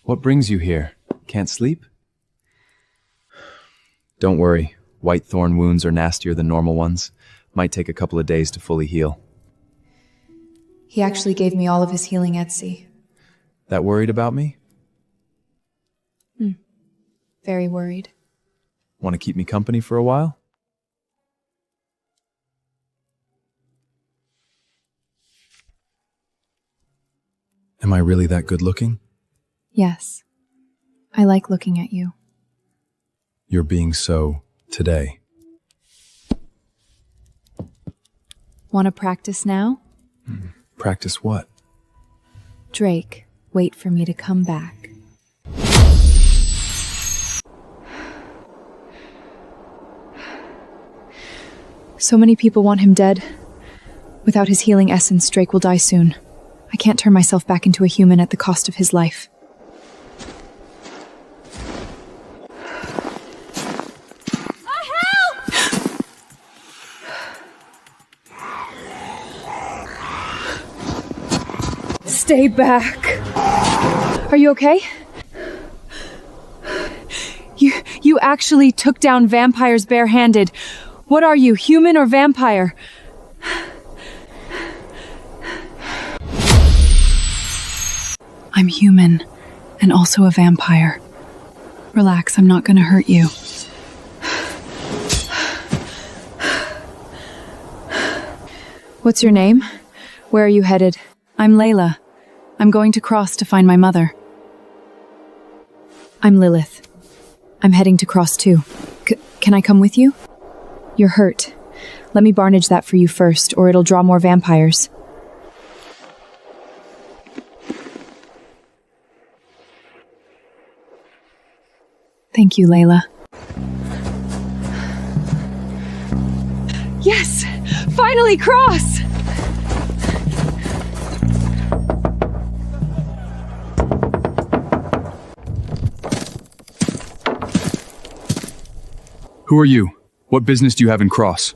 What brings you here? Can't sleep? Don't worry. White thorn wounds are nastier than normal ones. Might take a couple of days to fully heal. He actually gave me all of his healing Etsy. That worried about me? Very worried. Want to keep me company for a while? Am I really that good looking? Yes. I like looking at you. You're being so today. Want to practice now? Practice what? Drake, wait for me to come back. So many people want him dead. Without his healing essence, Drake will die soon. I can't turn myself back into a human at the cost of his life. Stay back. Are you okay? You actually took down vampires barehanded. What are you, human or vampire? I'm human, and also a vampire. Relax, I'm not gonna hurt you. What's your name? Where are you headed? I'm Layla. I'm going to cross to find my mother. I'm Lilith. I'm heading to Cross too. Can I come with you? You're hurt. Let me barnage that for you first, or it'll draw more vampires. Thank you, Layla. Yes! Finally Cross! Who are you? What business do you have in Cross?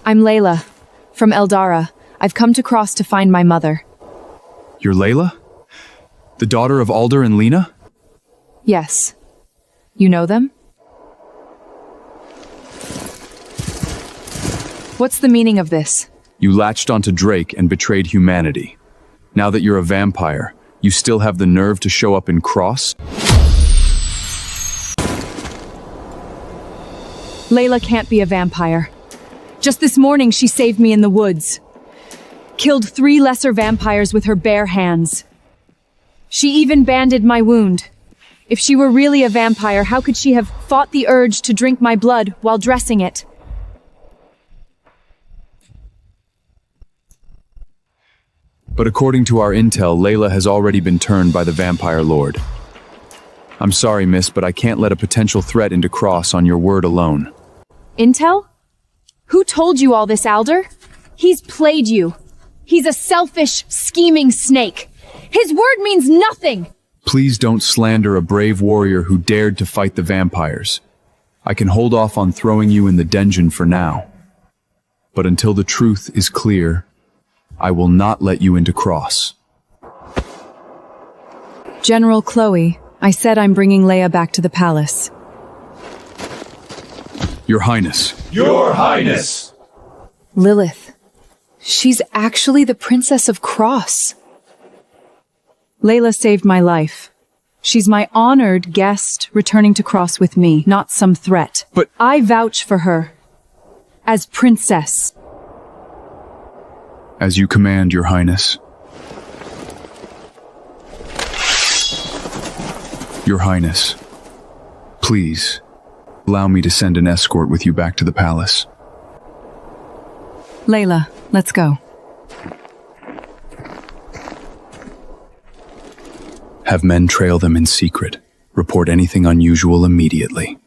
I'm Layla, from Eldara. I've come to Cross to find my mother. You're Layla? The daughter of Alder and Lena? Yes. You know them? What's the meaning of this? You latched onto Drake and betrayed humanity. Now that you're a vampire, you still have the nerve to show up in Cross? Layla can't be a vampire. Just this morning, she saved me in the woods. Killed 3 lesser vampires with her bare hands. She even banded my wound. If she were really a vampire, how could she have fought the urge to drink my blood while dressing it? But according to our intel, Layla has already been turned by the Vampire Lord. I'm sorry, miss, but I can't let a potential threat into Cross on your word alone. Intel? Who told you all this, Alder? He's played you. He's a selfish, scheming snake. His word means nothing! Please don't slander a brave warrior who dared to fight the vampires. I can hold off on throwing you in the dungeon for now. But until the truth is clear, I will not let you into Cross. General Chloe, I said I'm bringing Leia back to the palace. Your Highness. Your Highness! Lilith. She's actually the Princess of Cross. Layla saved my life. She's my honored guest returning to Cross with me, not some threat. But I vouch for her. As princess. As you command, Your Highness. Your Highness, please, allow me to send an escort with you back to the palace. Layla, let's go. Have men trail them in secret. Report anything unusual immediately.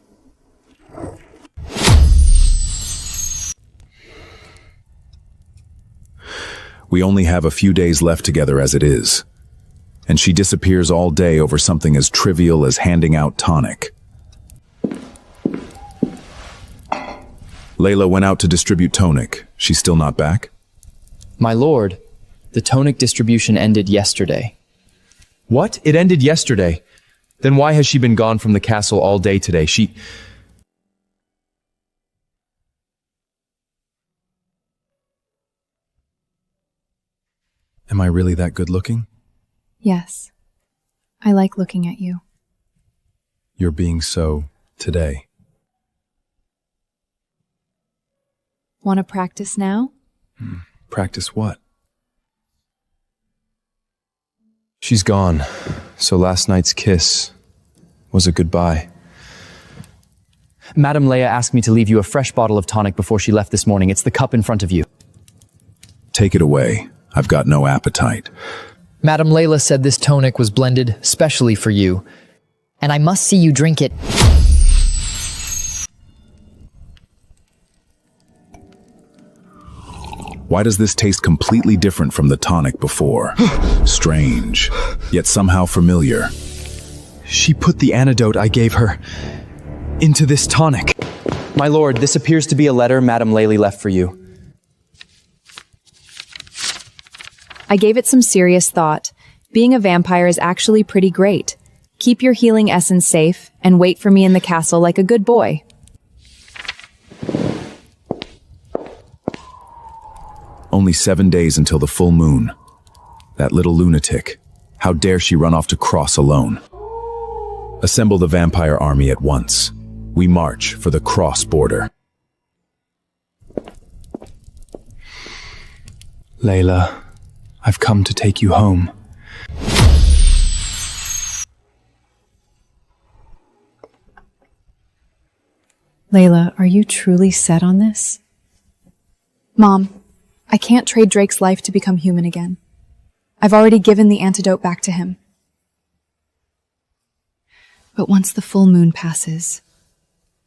We only have a few days left together as it is. And she disappears all day over something as trivial as handing out tonic. Layla went out to distribute tonic. She's still not back? My lord, the tonic distribution ended yesterday. What? It ended yesterday? Then why has she been gone from the castle all day today? Am I really that good looking? Yes. I like looking at you. You're being so today. Want to practice now? Practice what? She's gone, so last night's kiss was a goodbye. Madame Leia asked me to leave you a fresh bottle of tonic before she left this morning. It's the cup in front of you. Take it away. I've got no appetite. Madame Layla said this tonic was blended specially for you, and I must see you drink it. Why does this taste completely different from the tonic before? Strange, yet somehow familiar. She put the antidote I gave her into this tonic. My lord, this appears to be a letter Madame Layla left for you. I gave it some serious thought. Being a vampire is actually pretty great. Keep your healing essence safe and wait for me in the castle like a good boy. Only 7 days until the full moon. That little lunatic. How dare she run off to Cross alone? Assemble the vampire army at once. We march for the Cross border. Layla, I've come to take you home. Layla, are you truly set on this? Mom, I can't trade Drake's life to become human again. I've already given the antidote back to him. But once the full moon passes,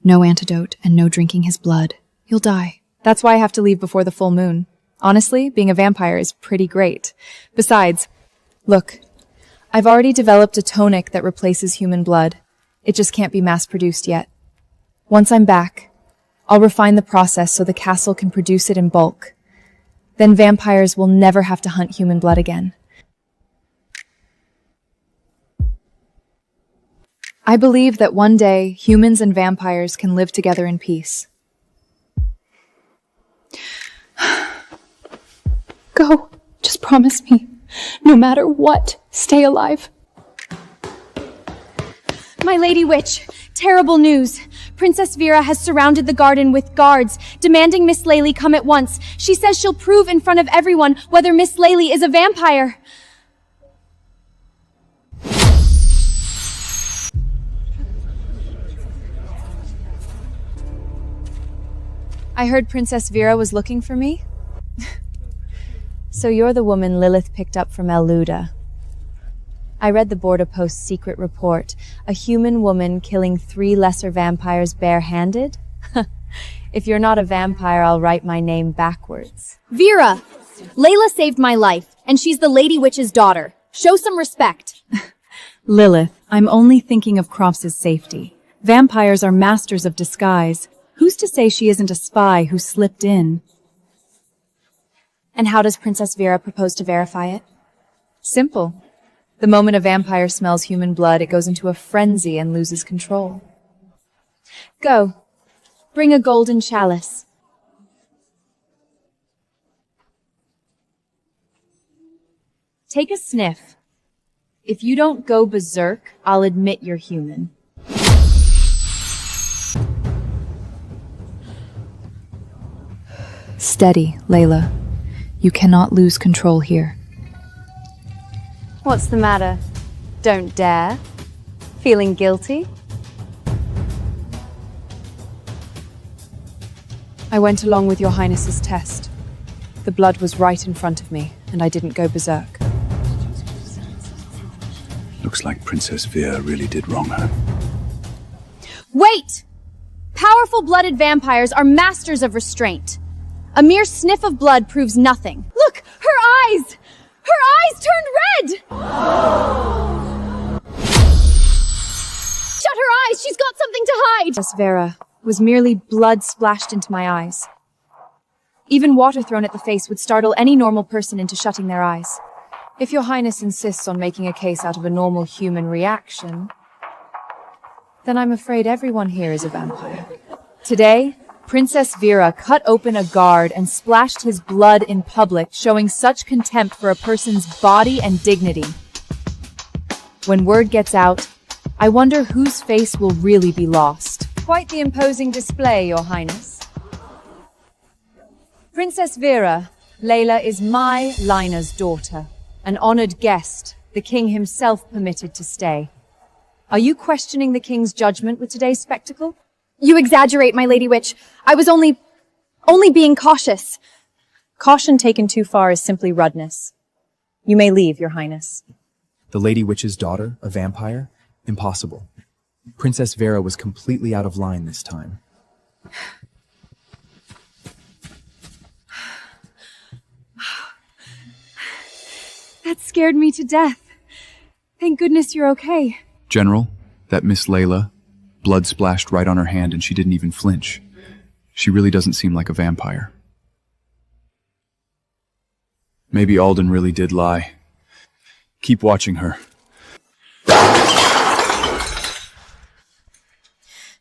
no antidote and no drinking his blood, you'll die. That's why I have to leave before the full moon. Honestly, being a vampire is pretty great. Besides, look, I've already developed a tonic that replaces human blood. It just can't be mass-produced yet. Once I'm back, I'll refine the process so the castle can produce it in bulk. Then vampires will never have to hunt human blood again. I believe that one day humans and vampires can live together in peace. Go. Just promise me. No matter what, stay alive. My Lady Witch, terrible news. Princess Vera has surrounded the garden with guards, demanding Miss Layla come at once. She says she'll prove in front of everyone whether Miss Layla is a vampire. I heard Princess Vera was looking for me. So you're the woman Lilith picked up from El Luda. I read the border post's secret report. A human woman killing 3 lesser vampires barehanded? If you're not a vampire, I'll write my name backwards. Vera! Layla saved my life, and she's the Lady Witch's daughter. Show some respect. Lilith, I'm only thinking of Croft's safety. Vampires are masters of disguise. Who's to say she isn't a spy who slipped in? And how does Princess Vera propose to verify it? Simple. The moment a vampire smells human blood, it goes into a frenzy and loses control. Go. Bring a golden chalice. Take a sniff. If you don't go berserk, I'll admit you're human. Steady, Layla. You cannot lose control here. What's the matter? Don't dare? Feeling guilty? I went along with Your Highness's test. The blood was right in front of me, and I didn't go berserk. Looks like Princess Vera really did wrong her. Wait! Powerful blooded vampires are masters of restraint. A mere sniff of blood proves nothing. Look! Her eyes! Her eyes turned red! Shut her eyes! She's got something to hide! Princess Vera was merely blood splashed into my eyes. Even water thrown at the face would startle any normal person into shutting their eyes. If Your Highness insists on making a case out of a normal human reaction, then I'm afraid everyone here is a vampire. Today, Princess Vera cut open a guard and splashed his blood in public, showing such contempt for a person's body and dignity. When word gets out, I wonder whose face will really be lost. Quite the imposing display, Your Highness. Princess Vera, Layla is my Lina's daughter, an honored guest the king himself permitted to stay. Are you questioning the king's judgment with today's spectacle? You exaggerate, my Lady Witch. I was only being cautious. Caution taken too far is simply rudeness. You may leave, Your Highness. The Lady Witch's daughter, a vampire? Impossible. Princess Vera was completely out of line this time. That scared me to death. Thank goodness you're okay. General, that Miss Layla, blood splashed right on her hand and she didn't even flinch. She really doesn't seem like a vampire. Maybe Alden really did lie. Keep watching her.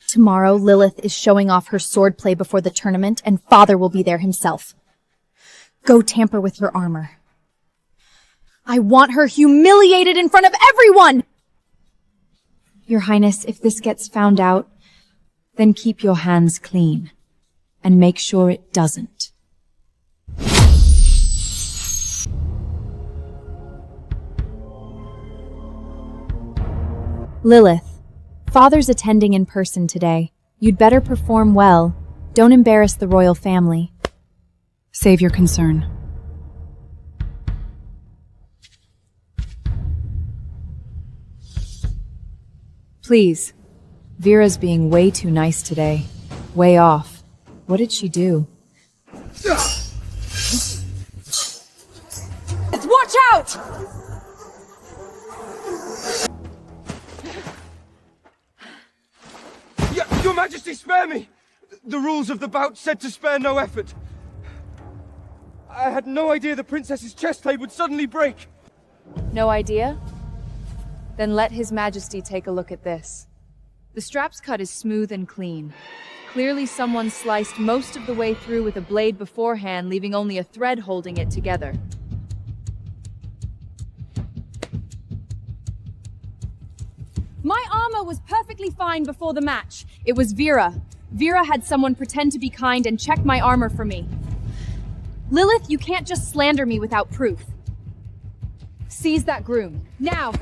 Tomorrow, Lilith is showing off her swordplay before the tournament, and Father will be there himself. Go tamper with her armor. I want her humiliated in front of everyone! Your Highness, if this gets found out, then keep your hands clean, and make sure it doesn't. Lilith, Father's attending in person today. You'd better perform well. Don't embarrass the royal family. Save your concern. Please. Vera's being way too nice today. Way off. What did she do? Watch out! Your Majesty, spare me! The rules of the bout said to spare no effort. I had no idea the princess's chest plate would suddenly break. No idea? Then let His Majesty take a look at this. The strap's cut is smooth and clean. Clearly someone sliced most of the way through with a blade beforehand, leaving only a thread holding it together. My armor was perfectly fine before the match. It was Vera. Vera had someone pretend to be kind and check my armor for me. Lilith, you can't just slander me without proof. Seize that groom. Now!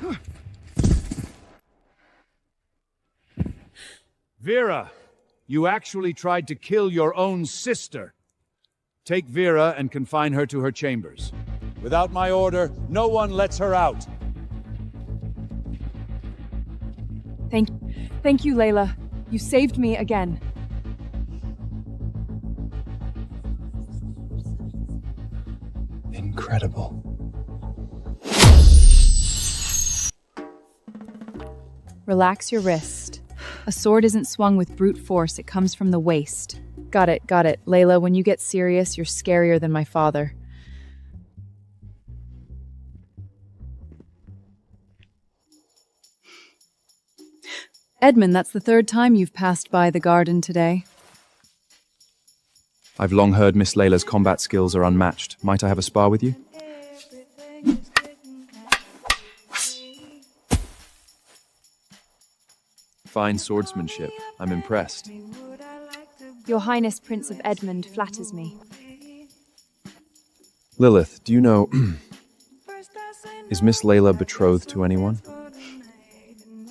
Vera, you actually tried to kill your own sister. Take Vera and confine her to her chambers. Without my order, no one lets her out. Thank you, Layla. You saved me again. Incredible. Relax your wrist. A sword isn't swung with brute force, it comes from the waist. Got it. Layla, when you get serious, you're scarier than my father. Edmund, that's the third time you've passed by the garden today. I've long heard Miss Layla's combat skills are unmatched. Might I have a spar with you? Fine swordsmanship. I'm impressed. Your Highness, Prince of Edmund, flatters me. Lilith, do you know... is Miss Layla betrothed to anyone?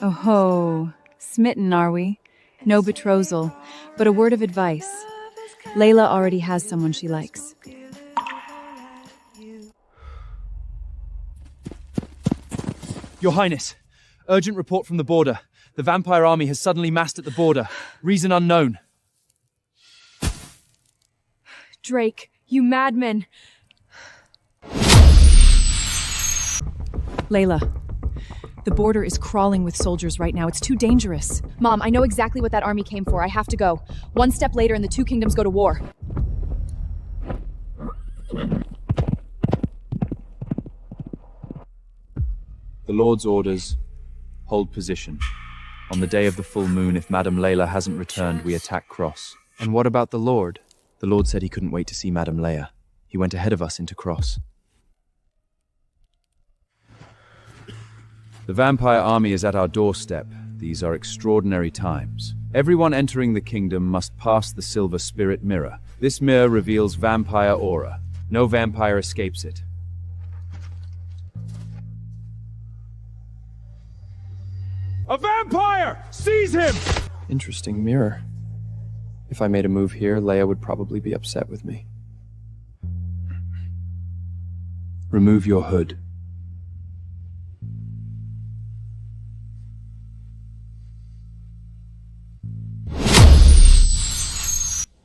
Oh ho, smitten are we? No betrothal, but a word of advice. Layla already has someone she likes. Your Highness, urgent report from the border. The vampire army has suddenly massed at the border. Reason unknown. Drake, you madman! Layla, the border is crawling with soldiers right now. It's too dangerous. Mom, I know exactly what that army came for. I have to go. One step later and the two kingdoms go to war. The Lord's orders. Hold position. On the day of the full moon, if Madame Layla hasn't returned, we attack Cross. And what about the Lord? The Lord said he couldn't wait to see Madame Leia. He went ahead of us into Cross. The vampire army is at our doorstep. These are extraordinary times. Everyone entering the kingdom must pass the silver spirit mirror. This mirror reveals vampire aura. No vampire escapes it. A vampire! Seize him! Interesting mirror. If I made a move here, Leia would probably be upset with me. Remove your hood.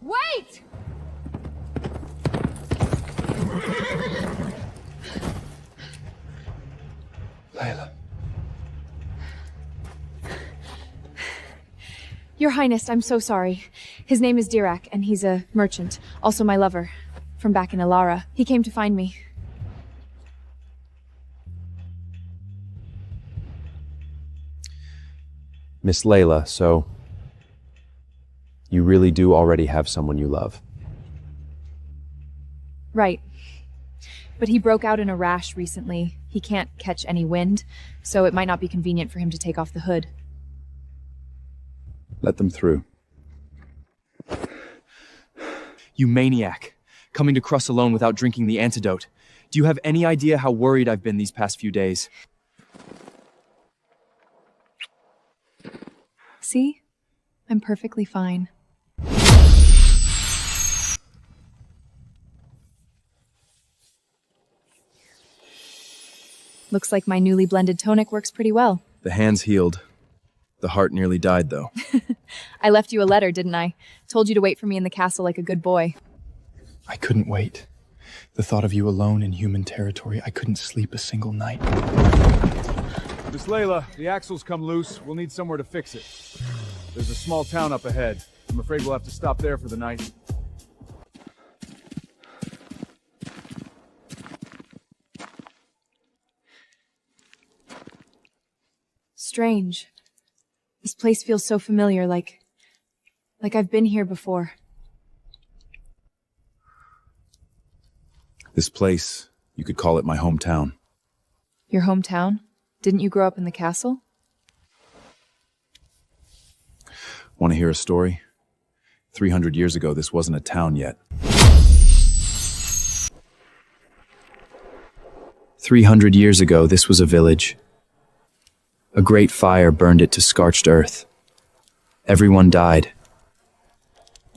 Wait! Layla. Your Highness, I'm so sorry. His name is Dirac, and he's a merchant, also my lover, from back in Alara. He came to find me. Miss Layla, so you really do already have someone you love. Right. But he broke out in a rash recently. He can't catch any wind, so it might not be convenient for him to take off the hood. Let them through. You maniac! Coming to Cross alone without drinking the antidote. Do you have any idea how worried I've been these past few days? See? I'm perfectly fine. Looks like my newly blended tonic works pretty well. The hand's healed. The heart nearly died, though. I left you a letter, didn't I? Told you to wait for me in the castle like a good boy. I couldn't wait. The thought of you alone in human territory, I couldn't sleep a single night. Miss Layla, the axle's come loose. We'll need somewhere to fix it. There's a small town up ahead. I'm afraid we'll have to stop there for the night. Strange. This place feels so familiar, like I've been here before. This place, you could call it my hometown. Your hometown? Didn't you grow up in the castle? Want to hear a story? 300 years ago, this wasn't a town yet. 300 years ago, this was a village. A great fire burned it to scorched earth. Everyone died.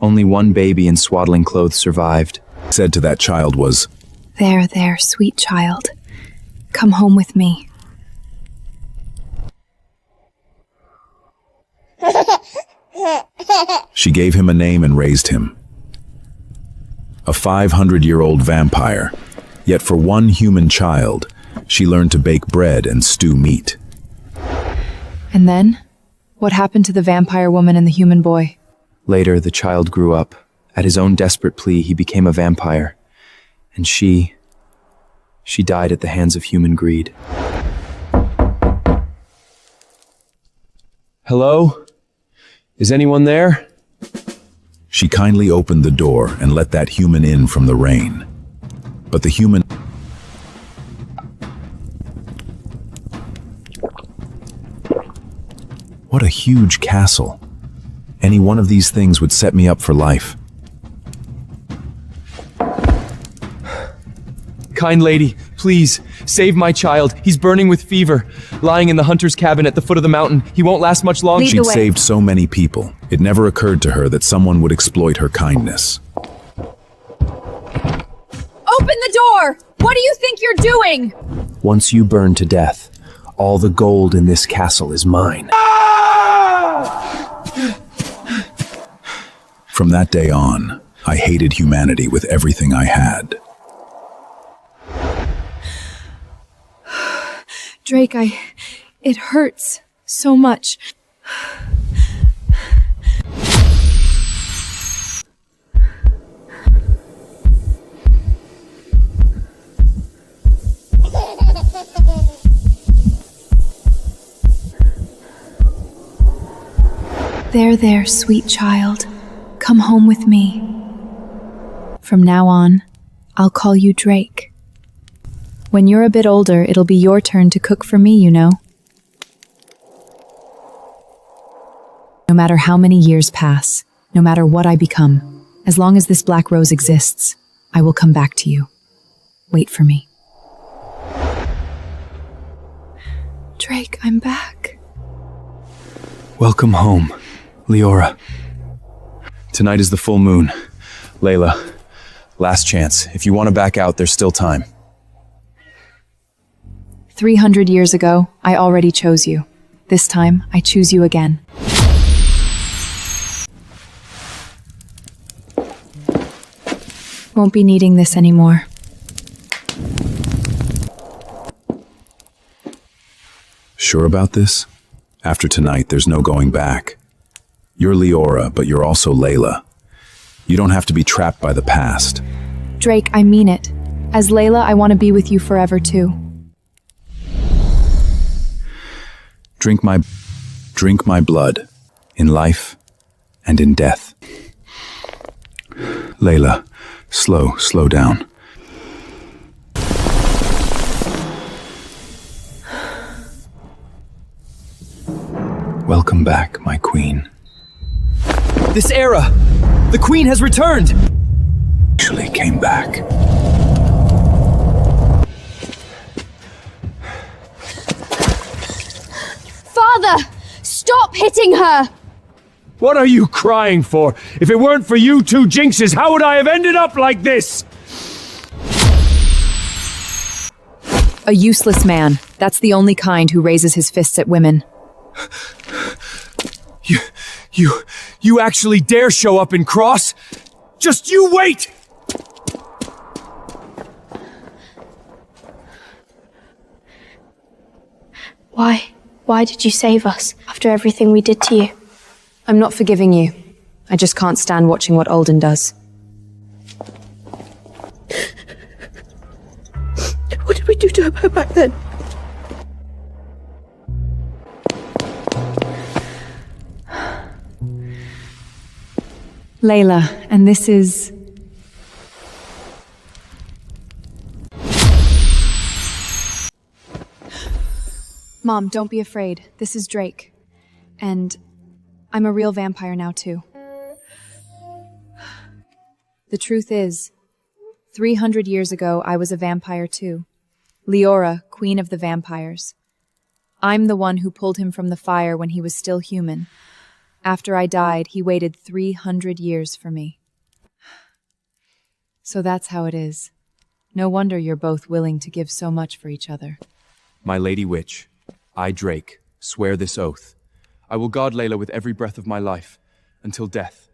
Only one baby in swaddling clothes survived. Said to that child was, There, there, sweet child. Come home with me. She gave him a name and raised him. A 500-year-old vampire. Yet for one human child, she learned to bake bread and stew meat. And then? What happened to the vampire woman and the human boy? Later, the child grew up. At his own desperate plea, he became a vampire. And she died at the hands of human greed. Hello? Is anyone there? She kindly opened the door and let that human in from the rain. But the human... What a huge castle. Any one of these things would set me up for life. Kind lady, please, Save my child. He's burning with fever. Lying in the hunter's cabin at the foot of the mountain. He won't last much longer. She'd saved so many people. It never occurred to her that someone would exploit her kindness. Open the door! What do you think you're doing? Once you burn to death, all the gold in this castle is mine. From that day on, I hated humanity with everything I had. Drake, it hurts so much. There, sweet child. Come home with me. From now on, I'll call you Drake. When you're a bit older, it'll be your turn to cook for me, you know. No matter how many years pass, no matter what I become, as long as this black rose exists, I will come back to you. Wait for me. Drake, I'm back. Welcome home, Leora. Tonight is the full moon. Layla, last chance. If you want to back out, there's still time. 300 years ago, I already chose you. This time, I choose you again. Won't be needing this anymore. Sure about this? After tonight, there's no going back. You're Leora, but you're also Layla. You don't have to be trapped by the past. Drake, I mean it. As Layla, I want to be with you forever too. Drink my blood, in life and in death. Layla, slow down. Welcome back, my queen. This era! The queen has returned! Actually came back. Father! Stop hitting her! What are you crying for? If it weren't for you two jinxes, how would I have ended up like this? A useless man. That's the only kind who raises his fists at women. You actually dare show up and cross? Just you wait! Why did you save us after everything we did to you? I'm not forgiving you. I just can't stand watching what Alden does. What did we do to her back then? Layla, and this is... Mom, don't be afraid. This is Drake. And I'm a real vampire now, too. The truth is, 300 years ago, I was a vampire, too. Leora, queen of the vampires. I'm the one who pulled him from the fire when he was still human. After I died, he waited 300 years for me. So that's how it is. No wonder you're both willing to give so much for each other. My lady witch, I, Drake, swear this oath. I will guard Layla with every breath of my life, until death.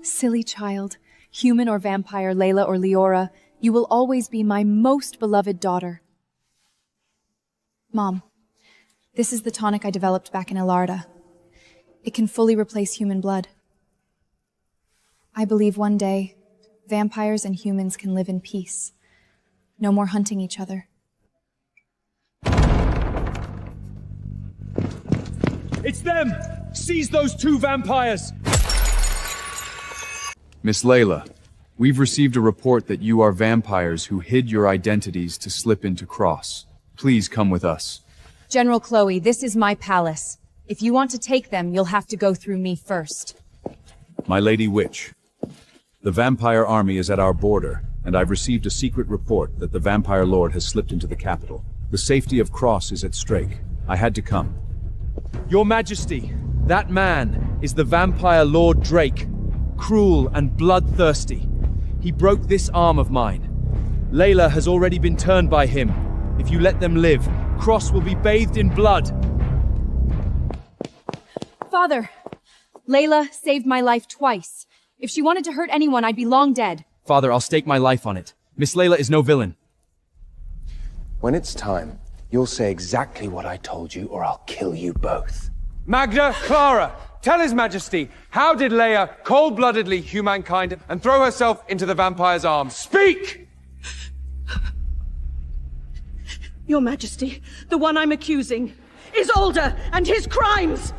Silly child, human or vampire, Layla or Leora, you will always be my most beloved daughter. Mom, this is the tonic I developed back in Ilarda. It can fully replace human blood. I believe one day, vampires and humans can live in peace. No more hunting each other. It's them! Seize those two vampires! Miss Layla, we've received a report that you are vampires who hid your identities to slip into Cross. Please come with us. General Chloe, this is my palace. If you want to take them, you'll have to go through me first. My lady witch, The vampire army is at our border, and I've received a secret report that the vampire lord has slipped into the capital. The safety of Cross is at stake. I had to come. Your Majesty, that man is the vampire Lord Drake, cruel and bloodthirsty. He broke this arm of mine. Layla has already been turned by him. If you let them live, Cross will be bathed in blood. Father, Layla saved my life twice. If she wanted to hurt anyone, I'd be long dead. Father, I'll stake my life on it. Miss Layla is no villain. When it's time, you'll say exactly what I told you, or I'll kill you both. Magda, Clara, tell His Majesty, how did Leia cold-bloodedly hew mankind and throw herself into the vampire's arms? Speak! Your Majesty, the one I'm accusing is older, and his crimes!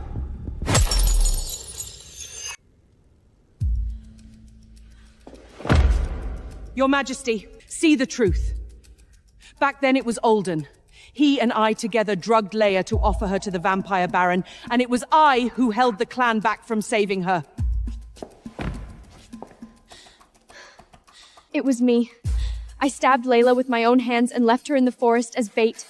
Your Majesty, see the truth. Back then it was Alden. He and I together drugged Leia to offer her to the Vampire Baron, and it was I who held the clan back from saving her. It was me. I stabbed Layla with my own hands and left her in the forest as bait.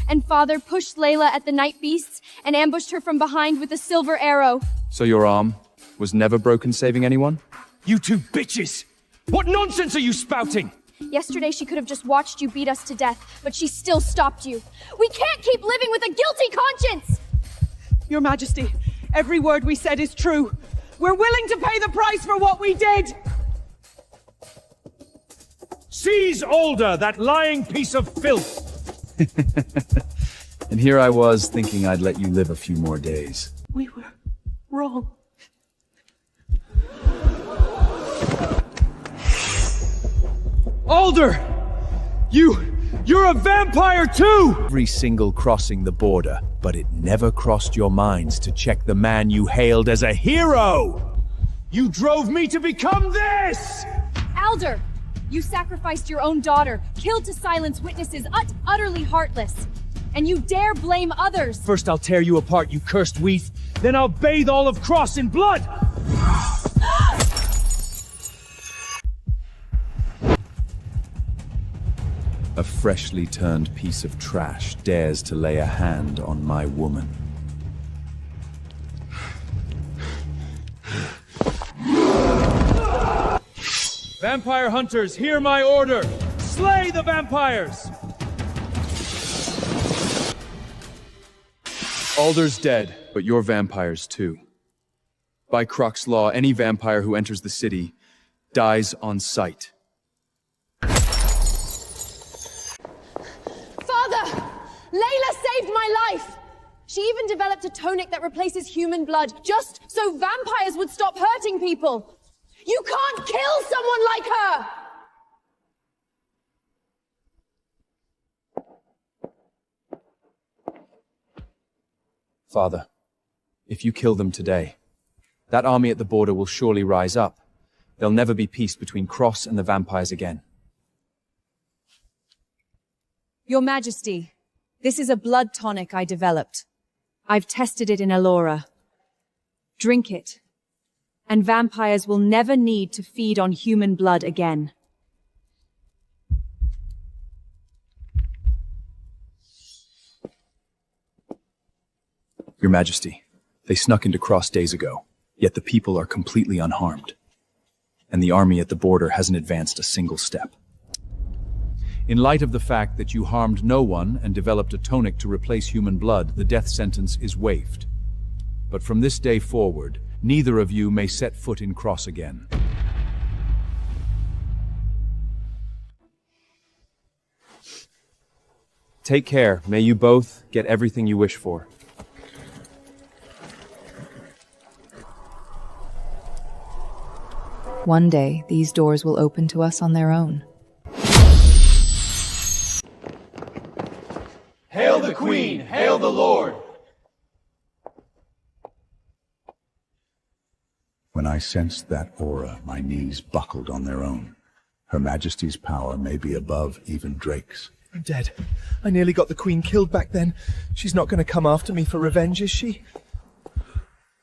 And Father pushed Layla at the night beasts and ambushed her from behind with a silver arrow. So your arm was never broken saving anyone? You two bitches! What nonsense are you spouting? Yesterday she could have just watched you beat us to death, but she still stopped you. We can't keep living with a guilty conscience! Your Majesty, every word we said is true. We're willing to pay the price for what we did! Seize Alder, that lying piece of filth! And here I was thinking I'd let you live a few more days. We were wrong. Alder! You're a vampire too! Every single crossing the border, but it never crossed your minds to check the man you hailed as a hero! You drove me to become this! Alder! You sacrificed your own daughter, killed to silence witnesses, utterly heartless. And you dare blame others! First I'll tear you apart, you cursed weath. Then I'll bathe all of Cross in blood! A freshly turned piece of trash dares to lay a hand on my woman. Vampire hunters, hear my order! Slay the vampires! Alder's dead, but you're vampires too. By Croc's law, any vampire who enters the city dies on sight. Father! Layla saved my life! She even developed a tonic that replaces human blood, just so vampires would stop hurting people! You can't kill someone like her! Father, if you kill them today, that army at the border will surely rise up. There'll never be peace between Cross and the vampires again. Your Majesty, this is a blood tonic I developed. I've tested it in Elora. Drink it, and vampires will never need to feed on human blood again. Your Majesty, they snuck into Cross days ago, yet the people are completely unharmed. And the army at the border hasn't advanced a single step. In light of the fact that you harmed no one and developed a tonic to replace human blood, the death sentence is waived. But from this day forward, neither of you may set foot in Cross again. Take care. May you both get everything you wish for. One day, these doors will open to us on their own. Hail the Queen! Hail the Lord! When I sensed that aura, my knees buckled on their own. Her Majesty's power may be above even Drake's. I'm dead. I nearly got the Queen killed back then. She's not going to come after me for revenge, is she?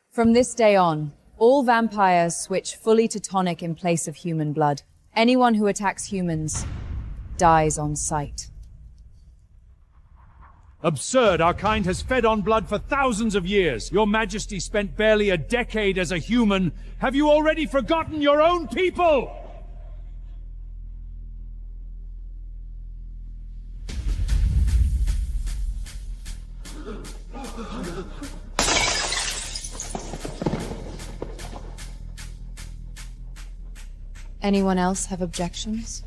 From this day on, All vampires switch fully to tonic in place of human blood. Anyone who attacks humans dies on sight. Absurd! Our kind has fed on blood for thousands of years. Your Majesty spent barely a decade as a human. Have you already forgotten your own people? Anyone else have objections?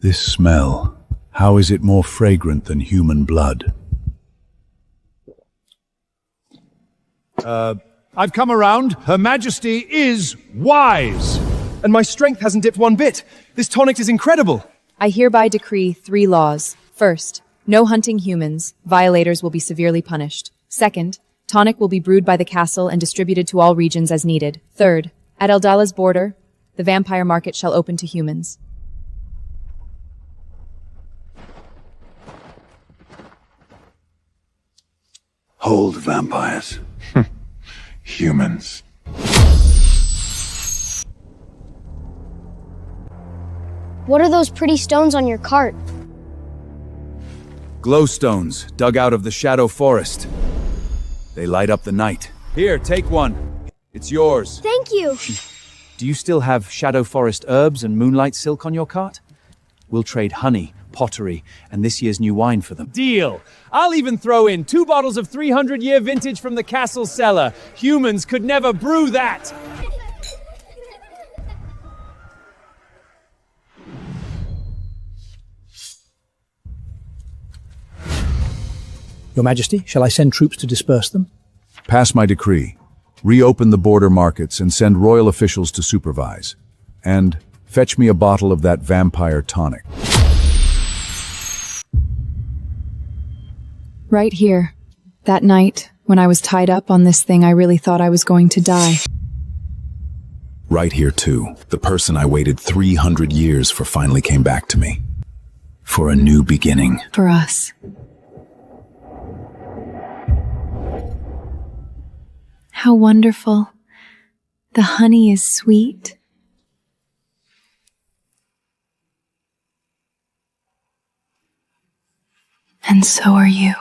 This smell, how is it more fragrant than human blood? I've come around. Her Majesty is wise. And my strength hasn't dipped one bit. This tonic is incredible. I hereby decree 3 laws. First, no hunting humans. Violators will be severely punished. Second, tonic will be brewed by the castle and distributed to all regions as needed. Third, at Eldala's border, the vampire market shall open to humans. Hold vampires. Humans. What are those pretty stones on your cart? Glowstones, dug out of the Shadow Forest. They light up the night. Here, take one. It's yours. Thank you! Do you still have Shadow Forest herbs and moonlight silk on your cart? We'll trade honey, pottery, and this year's new wine for them. Deal! I'll even throw in 2 bottles of 300-year vintage from the castle cellar. Humans could never brew that! Your Majesty, shall I send troops to disperse them? Pass my decree. Reopen the border markets and send royal officials to supervise. And fetch me a bottle of that vampire tonic. Right here. That night, when I was tied up on this thing, I really thought I was going to die. Right here, too. The person I waited 300 years for finally came back to me. For a new beginning. For us. How wonderful. The honey is sweet. And so are you.